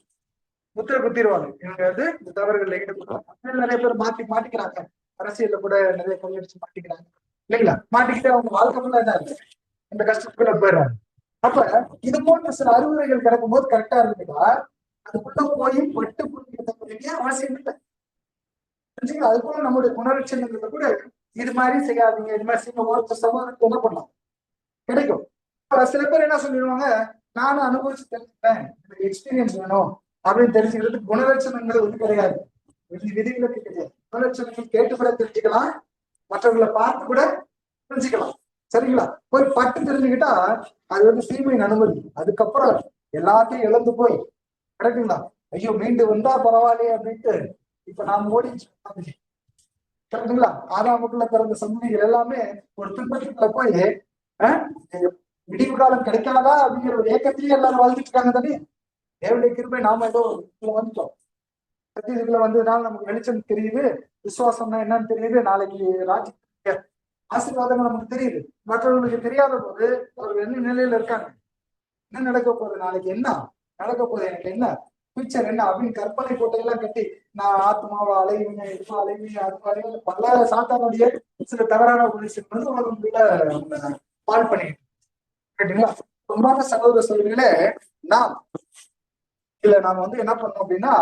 முத்திரை குத்திடுவாங்க. இவங்க வந்து இந்த தவறுகள் ஈடுபடுவாங்க. நிறைய பேர் மாட்டிக்கிறாங்க. அரசியல்ல கூட நிறைய கையடிச்சு மாட்டிக்கிறாங்க இல்லைங்களா? மாட்டிக்கிட்டு அவங்க வாழ்க்கை ஃபுல்லா என்ன இருக்கு, இந்த கஷ்டத்துக்குள்ள போயிடுறாங்க. அப்ப இது போன்ற சில அறிவுரைகள் கிடைக்கும் போது கரெக்டா இருக்குதா, அதுக்குள்ள போய் பட்டு புரிஞ்சுக்க அவசியம் இல்லை. புரிஞ்சுங்களா? அது போல நம்முடைய உணர்ச்சிகளை கூட இது மாதிரி செய்யாதீங்க, இது மாதிரி செய்ய ஒருத்தர் சமூகத்துக்கு என்ன பண்ணலாம் கிடைக்கும். சில பேர் என்ன சொல்லிடுவாங்க, நானும் அனுபவிச்சு தெரிஞ்சுக்கிறேன், எனக்கு எக்ஸ்பீரியன்ஸ் வேணும் அப்படின்னு தெரிஞ்சுக்கிறதுக்கு குணலட்சணங்கள் வந்து கிடையாது, விதிவிலக்கு கிடையாது. குணலட்சணங்கள் கேட்டு கூட தெரிஞ்சுக்கலாம், மற்றவர்களை பார்த்து கூட தெரிஞ்சுக்கலாம். சரிங்களா? போய் பட்டு தெரிஞ்சுக்கிட்டா அது வந்து தீமையின் அனுமதி. அதுக்கப்புறம் எல்லாத்தையும் இழந்து போய் கரெக்டுங்களா, ஐயோ மீண்டு வந்தா பரவாயில்லையே அப்படின்ட்டு இப்ப நாம் ஓடி கரெக்டுங்களா, ஆறாமுக்குள்ள பிறந்த சந்ததிகள் எல்லாமே ஒரு துன்பத்துக்குள்ள போய் விடிவு காலம் கிடைக்காதா அப்படிங்கிற ஒரு ஏக்கத்திலேயே எல்லாரும் வாழ்ந்துட்டு இருக்காங்க தானே. தேவனுடைய கிருபை நாம ஏதோ வந்துட்டோம். இதுல வந்ததுனால நமக்கு வெளிச்சம் தெரியுது, விசுவாசம்னா என்னன்னு தெரியுது, நாளைக்கு ராஜ்ய ஆசீர்வாதங்கள் நமக்கு தெரியுது. மற்றவர்களுக்கு தெரியாத போது அவர்கள் என்ன நிலையில இருக்காங்க, என்ன நடக்க போகுது, நாளைக்கு என்ன நடக்க போகுது, எனக்கு என்ன ஃபியூச்சர் என்ன அப்படின்னு கற்பனை கோட்டையெல்லாம் கட்டி நான் ஆத்மாவை அலைவீங்க, இது அலைவீங்க, அது அலைவீங்க, பல சாத்தானுடைய சில தவறான உபதேசம் வந்து உலகத்துல பால் பண்ணிட்டு கேட்டீங்களா. ரொம்ப சகோதர சகோதரிகளே, இதுல நாம வந்து என்ன பண்ணோம் அப்படின்னா,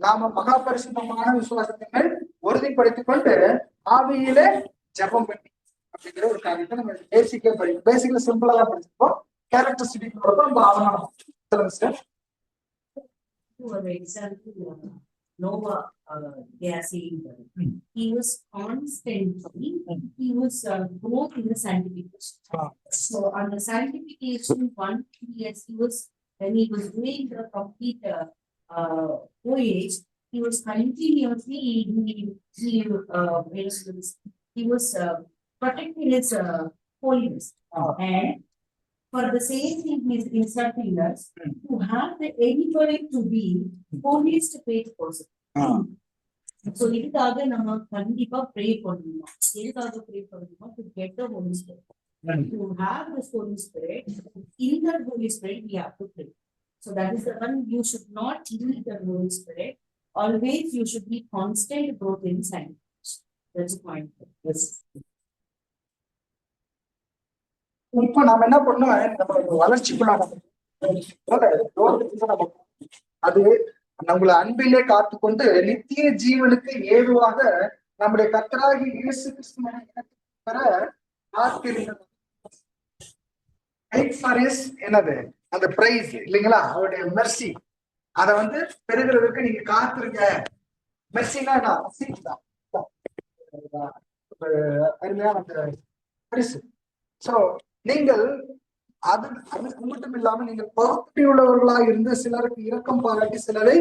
நாம மகா பரிசுத்தமான விசுவாசத்தின் மேல் உறுதிப்படுத்திக் கொண்டு ஆவியிலே ஜெபம் பண்ணி அப்படிங்கிற ஒரு காரியத்தை நம்ம பேசிக்கல சிம்பிளா தான் படிச்சிருப்போம். கேரக்டரிஸ்டிக் நம்ம ஆவணம் சொல்லுங்க. For example, Noah, they are saying that he was constantly, he was growth in the sanctification. So on the sanctification 1 years, he was, when he was doing the complete voyage, he was continuously, he was protecting his holiness. And for the same thing, he is instructing us to have the ability to be holiest faith person. So இதுக்காக நம்ம கண்டிப்பா ப்ரே பண்ணணும். எதுக்காக ப்ரே பண்ணணும்னா to get the Holy Spirit. To have this Holy Spirit, in the Holy Spirit we have to pray. So that is the one, you should not leave the Holy Spirit. Always you should be constant growth in sanctification. That's the point. Yes. இப்ப நாம என்ன பண்ணோம், நம்ம வளர்ச்சிக்குள்ளான அது நம்மளை அன்பிலே காத்துக்கொண்டு நித்திய ஜீவனுக்கு ஏதுவாக நம்முடைய கர்த்தராகிய இயேசு கிறிஸ்துவின் பெற காத்திருந்தது. என்னது அந்த பிரைஸ் இல்லைங்களா, அவருடைய மெர்சி. அதை வந்து பெறுகிறதுக்கு நீங்க காத்திருங்க. மெர்சினா தான் அருமையான அந்த பரிசு. சோ நீங்கள் அதுக்கு மட்டும் இல்லாம நீங்கள் பகுதி உள்ளவர்களா இருந்து சிலருக்கு இரக்கம் பாராட்டி சிலரை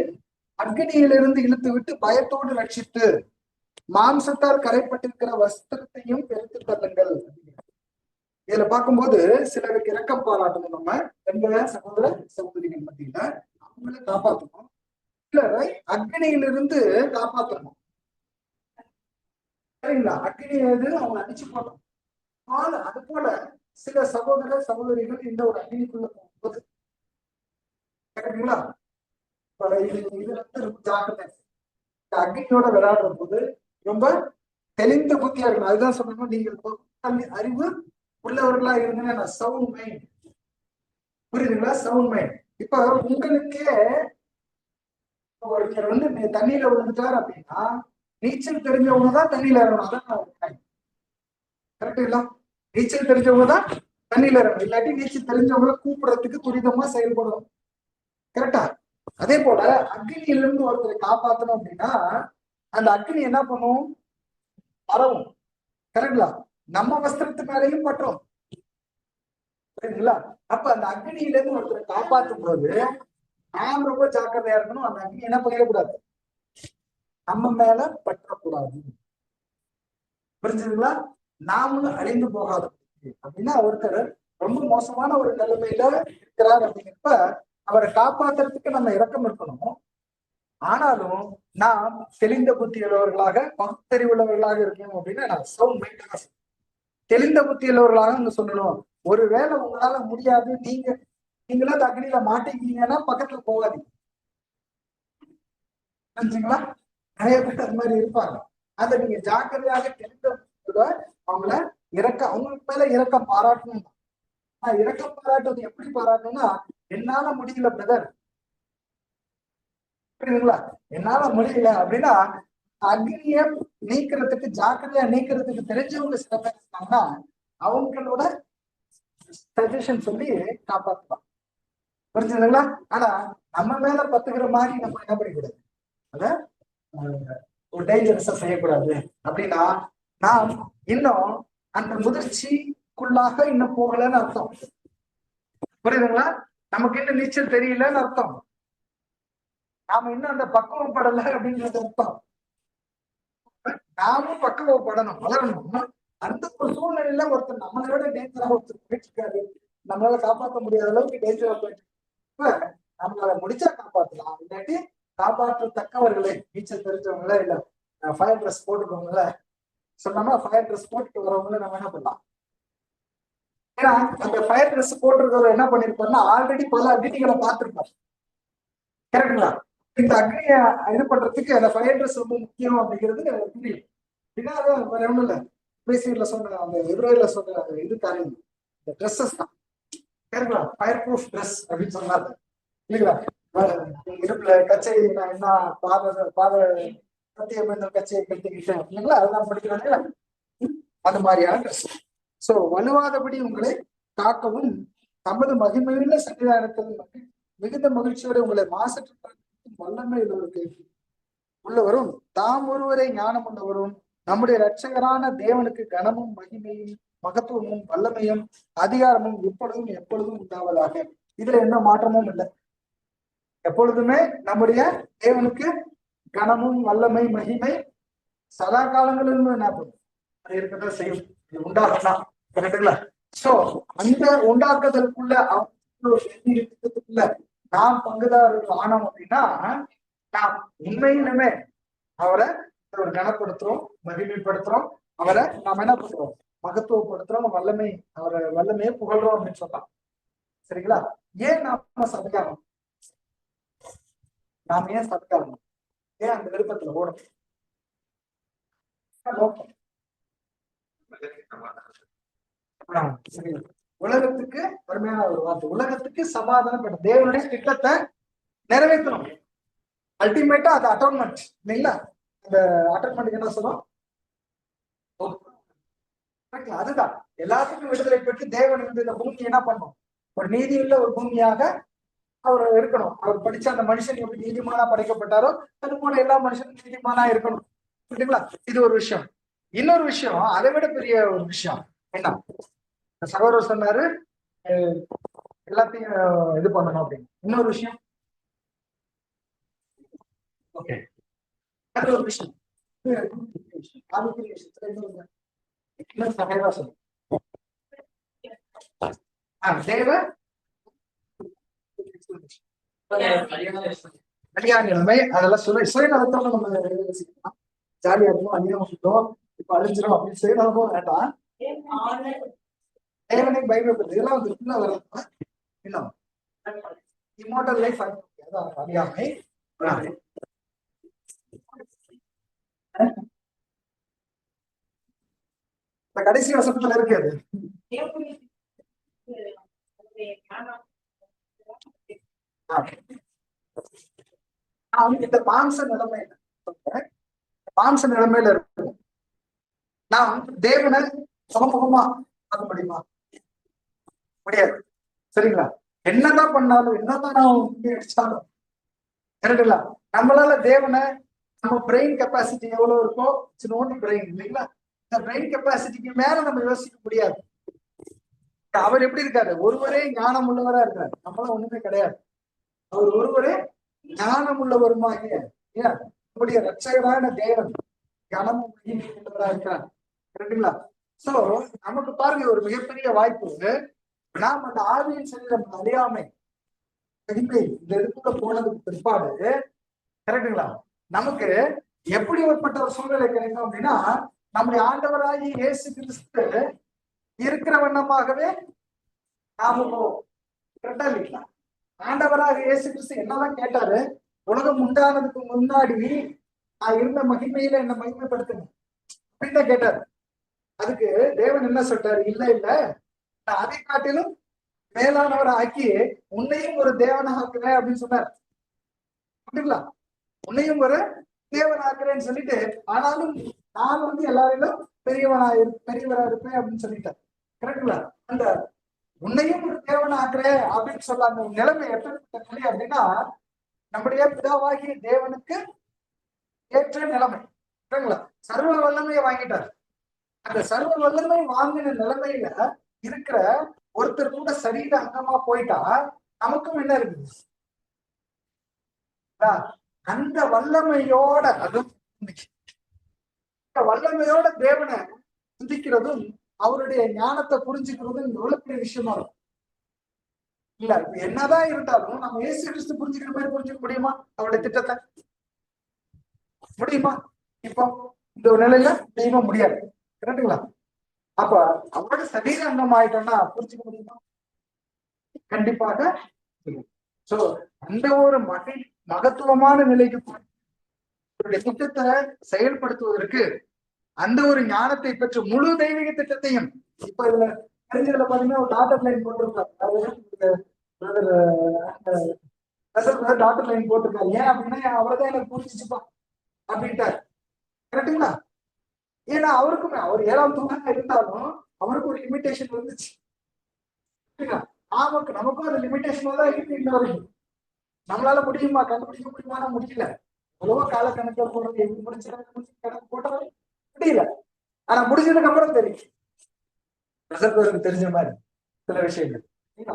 அக்னியிலிருந்து இழுத்து விட்டு பயத்தோடு ரட்சித்து மாம்சத்தால் கரைப்பட்டிருக்கிற வஸ்திரத்தையும் பெருத்து தள்ளுங்கள். இதுல பார்க்கும்போது சிலருக்கு இரக்கம் பாராட்டணும். நம்ம எங்க சகோதர சகோதரிகள் மத்தியில அவங்களை காப்பாற்றணும், சிலரை அக்னியிலிருந்து காப்பாற்றணும். சரிங்களா, அக்னி எது அவங்க அடிச்சு போட்டோம். அது போல சில சகோதர சகோதரிகள் இந்த ஒரு அக்னிக்குள்ள போகும்போது கேக்குறீங்களா, இது வந்து ரொம்ப ஜாக்கிரதை. அக்னியோட விளையாடுற போது ரொம்ப தெளிந்த புத்தியா இருக்கணும். அதுதான் சொல்லணும், நீங்கள் அறிவு உள்ளவர்களா இருந்தீங்கன்னா சவுண்ட் மைண்ட். புரியுதுங்களா, சவுண்ட் மைண்ட். இப்ப உங்களுக்கே ஒருத்தர் வந்து தண்ணியில விழுந்துட்டார் அப்படின்னா நீச்சல் தெரிஞ்சவங்க தான் தண்ணியில இறங்கணும். அதான் கரெக்டுங்களா, நீச்சல் தெரிஞ்சவங்க தான் தண்ணியில இறங்கணும். இல்லாட்டி நீச்சல் தெரிஞ்சவங்களை கூப்பிடுறதுக்கு துரிதமா செயல்படணும். கரெக்டா, அதே போல அக்னியிலிருந்து ஒருத்தரை காப்பாற்றணும் அப்படின்னா அந்த அக்னி என்ன பண்ணும், பரவும். கரெக்டுங்களா, நம்ம வஸ்திரத்து மேலையும் பற்றும். சரிங்களா, அப்ப அந்த அக்னியில இருந்து ஒருத்தரை காப்பாற்றும் போது நாம் ரொம்ப ஜாக்கிரதையா இருக்கணும். அந்த அக்னி என்ன பண்ணிடக்கூடாது, நம்ம மேல பற்றக்கூடாது. புரிஞ்சுதுங்களா, நாமளும் அழிந்து போகாது. அப்படின்னா ஒருத்தர் ரொம்ப மோசமான ஒரு நிலைமையில இருக்கிறார் அப்படிங்கிறப்ப அவரை காப்பாத்துறதுக்கு நம்ம இரக்கம் இருக்கணும். ஆனாலும் நாம் தெளிந்த புத்தி உள்ளவர்களாக பகுத்தறிவுள்ளவர்களாக இருக்கணும். அப்படின்னா நான் சவுண்ட் மைண்ட் தெளிந்த புத்தி உள்ளவர்களாக சொல்லணும். ஒருவேளை உங்களால முடியாது, நீங்களா அக்னியில மாட்டிக்கிங்கன்னா பக்கத்துல போகாதீங்க. புரிஞ்சுங்களா, நிறைய பேர் அது மாதிரி இருப்பாங்க. அதை நீங்க ஜாக்கிரதையாக தெரிந்த அவங்கள அவங்களுக்கு மேல இரக்கம் பாராட்டணும். இரக்கம் பாராட்டுவது எப்படி பாராட்டணும்னா, என்னால முடியல பிரதர், புரியுதுங்களா, என்னால முடியல அப்படின்னா அக்னிய நீக்கிறதுக்கு ஜாக்கிரதையா நீக்கிறதுக்கு தெரிஞ்சவங்க சில பேர் இருக்காங்கன்னா அவங்களோட சஜஷன் சொல்லி காப்பாற்றுவாங்க. புரிஞ்சுதுங்களா, ஆனா நம்ம மேல பத்துக்கிற மாதிரி நம்ம என்ன பண்ணிக்கூடாது, அத ஒரு டேஞ்சரஸா செய்யக்கூடாது. அப்படின்னா நாம் இன்னும் அந்த முதிர்ச்சிக்குள்ளாக இன்னும் போகலன்னு அர்த்தம். புரியுதுங்களா, நமக்கு இன்னும் நீச்சல் தெரியலன்னு அர்த்தம். நாம இன்னும் அந்த பக்குவப்படலை அப்படின்றது அர்த்தம். நாமும் பக்குவப்படணும், வளரணும். அந்த ஒரு சூழ்நிலையில ஒருத்தர் நம்மளை விட டேஞ்சரா ஒருத்தர் போயிட்டு இருக்காரு, நம்மளால காப்பாற்ற முடியாத அளவுக்கு டேஞ்சரா போயிட்டு நம்மளால முடிச்சா காப்பாற்றலாம். இல்லாட்டி காப்பாற்றத்தக்கவர்களே, நீச்சல் தெரிஞ்சவங்களே இல்ல ஃபயர் ட்ரெஸ் போட்டுக்கவங்கள சொன்னோம்னா ஃபயர் ட்ரெஸ் போட்டுட்டு வரவங்கள நம்ம என்ன பண்ணலாம். ஏன்னா அந்த ஃபயர் ட்ரெஸ் போட்டிருக்கிறவர் என்ன பண்ணிருப்பாருன்னா ஆல்ரெடி பல அக்னிகளை பார்த்திருப்பாரு. கரெக்டுங்களா, இந்த அக்னியை இது பண்றதுக்கு அந்த ஃபயர் ட்ரெஸ் ரொம்ப முக்கியம் அப்படிங்கிறது புரியும். ஏன்னா வேற ஒண்ணும் இல்லை, பேசியில சொன்ன அந்த எதிரில சொன்ன இது காரியம் இந்த ட்ரெஸ்ஸஸ் தான். கரெக்டுங்களா, ஃபயர் ப்ரூஃப் ட்ரெஸ் அப்படின்னு சொன்னாரு இல்லைங்களா. இடுப்புல கச்சை நான் என்ன பாத சத்தியம் என்ற கச்சையை கட்டிக்கிட்டேன் இல்லைங்களா, அதுதான் படிக்கிறாங்க. அது மாதிரியான ட்ரெஸ். சோ வலுவாதபடி உங்களை காக்கவும் தமது மகிமையுள்ள சன்னிதானத்தில் மிகுந்த மகிழ்ச்சியோட உங்களை மாசற்ற வல்லமை உள்ளவரும் தாம் ஒருவரை ஞானம் உள்ளவரும் நம்முடைய இரட்சகரான தேவனுக்கு கனமும் மகிமையும் மகத்துவமும் வல்லமையும் அதிகாரமும் எப்பொழுதும் உண்டாவதாக. இதுல எந்த மாற்றமும் இல்லை. எப்பொழுதுமே நம்முடைய தேவனுக்கு கனமும் வல்லமை மகிமை சதா காலங்களிலும் என்ன பண்ணும், அது இருக்கதான் செய்யும், உண்டாகலாம். கரெக்டுங்களா, சோ அந்த உண்டாக்குதலுக்குள்ள நாம் பங்குதாரர்கள் ஆனோம் அப்படின்னா நாம் உண்மையிலுமே அவரை ஒரு கனப்படுத்துறோம், மகிமைப்படுத்துறோம், அவரை நாம் என்ன பண்றோம், மகத்துவப்படுத்துறோம், வல்லமை அவரை வல்லமையை புகழ்றோம் அப்படின்னு சொல்லலாம். சரிங்களா, ஏன் நாம சபையாகணும், நாம ஏன் சபையாகணும், ஏன் அந்த விருப்பத்துல ஓடணும். உலகத்துக்கு அருமையான ஒரு வார்த்தை, உலகத்துக்கு சமாதானம் தேவனுடைய திட்டத்தை நிறைவேற்றணும். அல்டிமேட்டா அது அட்டோன்மெண்ட் இல்லைங்களா, அந்த அட்டோன்மெண்ட் என்ன சொல்லும், அதுதான் எல்லாத்துக்கும் விடுதலை பெற்று தேவன் வந்து இந்த பூமி என்ன பண்ணும், ஒரு நீதியுள்ள ஒரு பூமியாக அவர் இருக்கணும். அவர் படிச்ச அந்த மனுஷன் எப்படி நீதிமானா படைக்கப்பட்டாரோ அது போல எல்லா மனுஷனும் நீதிமானா இருக்கணும். புரியுதுங்களா? இது ஒரு விஷயம். இன்னொரு விஷயம், அதை விட பெரிய ஒரு விஷயம் என்ன, சகோதரர் சொன்னாரு எல்லாத்தையும் இது பண்ணணும் அப்படின்னு. இன்னொரு விஷயம், ஓகே, அது ஒரு விஷயம். தேவ கல்யாண நிலைமை அதெல்லாம் சுயநலத்தோட நம்ம ஜாலியா இருக்கும், அந்நியம் சுத்தம் இப்ப அழிஞ்சிடும் அப்படின்னு சுயநலமும் வேண்டாம். தேவனை பயன்படுத்துறது இதெல்லாம் வந்து இருக்குன்னா வரலாம். இன்னும் இம்மோர்டல் லைஃப் அதான் அறியாமை. கடைசி வசனத்துல இருக்கு அது. இந்த மாம்ச நிலைமையில மாம்ச நிலைமையில இருக்கு. நான் தேவனை சுகமுகமா பார்க்க முடியுமா? முடியாது. சரிங்களா? என்னதான் பண்ணாலும் என்னதான் நான் அடிச்சாலும் கரெக்டுங்களா? நம்மளால தேவனை நம்ம பிரெயின் கெப்பாசிட்டி எவ்வளவு இருக்கோ சின்ன பிரெயின் இல்லைங்களா, இந்த பிரெயின் கெப்பாசிட்டிக்கு மேல நம்ம யோசிக்க முடியாது. அவர் எப்படி இருக்காரு? ஒருவரே ஞானம் உள்ளவரா இருக்காரு. நம்மளால ஒண்ணுமே கிடையாது. அவர் ஒருவரே ஞானம் உள்ளவருமாகிய நம்முடைய ரட்சகரான தேவன் கனமும் உள்ளவரா இருக்கார். கரெக்டுங்களா? சோ நமக்கு பாருங்க ஒரு மிகப்பெரிய வாய்ப்பு, நாம் அந்த ஆவியின் சரீரம் அறியாமை மகிமை இந்த இதுக்குள்ள போனதுக்கு பிற்பாடு கரெக்டுங்களா, நமக்கு எப்படி ஏற்பட்ட ஒரு சூழ்நிலை கிடைக்கும் அப்படின்னா, நம்முடைய ஆண்டவராகி இயேசு கிறிஸ்து இருக்கிற வண்ணமாகவே நாம கரெக்டா இல்லைங்களா? ஆண்டவராக இயேசு கிறிஸ்து என்னதான் கேட்டாரு, உலகம் உண்டானதுக்கு முன்னாடி நான் இருந்த மகிமையில என்ன மகிமைப்படுத்தணும் அப்படின்னு தான் கேட்டாரு. அதுக்கு தேவன் என்ன சொல்றாரு, இல்ல இல்ல நான் அதை காட்டிலும் மேலானவரை ஆக்கி உன்னையும் ஒரு தேவனாக ஆக்குறேன் அப்படின்னு சொன்னார். அப்படிங்களா? உன்னையும் ஒரு தேவன் ஆக்குறேன்னு சொல்லிட்டு, ஆனாலும் நான் வந்து எல்லாரிலும் பெரியவரா இருப்பேன் அப்படின்னு சொல்லிட்டார். கரெக்டுங்களா? அந்த உன்னையும் ஒரு தேவன் ஆக்குறேன் அப்படின்னு சொல்ல அந்த நிலைமை எப்படிப்பட்ட நிலை அப்படின்னா, நம்முடைய பிதாவாகிய தேவனுக்கு ஏற்ற நிலைமை. சரிங்களா? சர்வ வல்லமையை வாங்கிட்டார். அந்த சர்வ வல்லமை வாங்கின நிலைமையில இருக்கிற ஒருத்தர் கூட சரீர அங்கமா போயிட்டா நமக்கும் என்ன இருக்குது? அந்த வல்லமையோட அதுவும் வல்லமையோட தேவனை சிந்திக்கிறதும் அவருடைய ஞானத்தை புரிஞ்சுக்கிறதும் எவ்வளவு பெரிய விஷயமா இருக்கும் இல்ல. இப்ப என்னதான் இருந்தாலும் நம்ம இயேசு கிறிஸ்து புரிஞ்சுக்கிற மாதிரி புரிஞ்சுக்க முடியுமா? அவருடைய திட்டத்தை முடியுமா? இப்போ இந்த ஒரு நிலையில முடியுமா? முடியாது. கரெக்டுங்களா? அப்ப அவரோட சரீர அங்கம் ஆயிட்டோம்னா புரிஞ்சுக்க முடியுமா? கண்டிப்பாக. சோ அந்த ஒரு மகத்துவமான நிலைக்கு திட்டத்தை செயல்படுத்துவதற்கு அந்த ஒரு ஞானத்தை பெற்று முழு தெய்வீக திட்டத்தையும் இப்ப இதுல தெரிஞ்சதுல பாத்தீங்கன்னா ஒரு டாட்டர் லைன் போட்டிருக்காரு. டாட்டர் லைன் போட்டிருக்காரு. ஏன் அப்படின்னா அவர்தான் எனக்கு புரிஞ்சிச்சுப்பா அப்படின்ட்டாரு. கரெக்டுங்களா? ஏன்னா அவருக்குமே அவர் 7ஆம் தூணா இருந்தாலும் அவருக்கு ஒரு லிமிடேஷன் வந்துச்சு. நமக்கும் அந்த லிமிடேஷன் தான் இருக்கு. இன்ன வரைக்கும் நம்மளால முடியுமா? கண்டுபிடிக்க முடியுமா? முடியல. எவ்வளவோ கால கணக்கு போடுறது எப்படி முடிச்சு கணக்கு போட்டாலும் முடியல. ஆனா முடிஞ்சதுக்கு அப்புறம் தெரியும் தெரிஞ்ச மாதிரி சில விஷயங்கள்.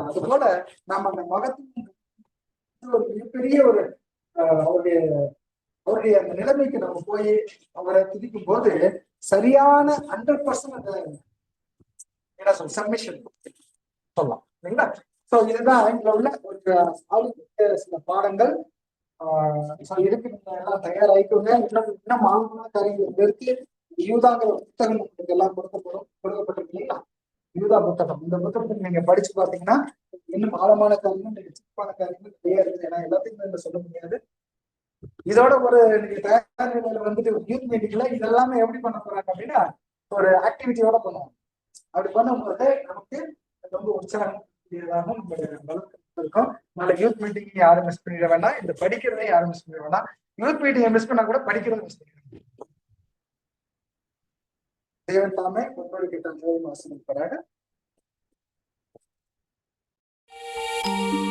அது போல நம்ம அந்த மகத்தின் ஒரு மிகப்பெரிய ஒரு அவருடைய அந்த நிலைமைக்கு நம்ம போய் அவரை துதிக்கும் போது சரியான 100% அந்த என்ன சொல்ல சப்மிஷன் சொல்லலாம் இல்லைங்களா? சோ இதுதான் இதுல உள்ள ஒரு சில பாடங்கள். இதுக்கு நீங்க எல்லாம் தயாராகிக்கோங்க. இன்னும் ஆழமான காரியங்கள் இருக்கு. யூதாங்கிற புத்தகம் உங்களுக்கு எல்லாம் கொடுக்கப்பட்டிருக்கு இல்லைங்களா? யூதா புத்தகம், இந்த புத்தகத்தை நீங்க படிச்சு பாத்தீங்கன்னா இன்னும் ஆழமான காரியங்கள் நீங்க சிறப்பான காரியங்கள் நிறைய இருக்குது. ஏன்னா எல்லாத்தையும் சொல்ல முடியாது. இதோட ஒரு நீங்க தயார் நிலையில வந்துட்டு யூத் மீட்டிங்ல இதெல்லாமே எப்படி பண்ண போறாங்க அப்படின்னா ஒரு ஆக்டிவிட்டியோட பண்ணுவோம். அப்படி பண்ணும்போது நமக்கு ரொம்ப உற்சாகம் இருக்கும். நல்ல யூத் மீட்டிங் யாரும் மிஸ் பண்ணிட வேண்டாம். இந்த படிக்கிறதை யாரும் மிஸ் பண்ணிட வேண்டாம். யூத் மீட்டிங் மிஸ் பண்ணா கூட படிக்கிறத மிஸ் பண்ணிடுவாங்க. தேவன் தாமே உங்களோட கிட்ட வாசனம் ஆமென்.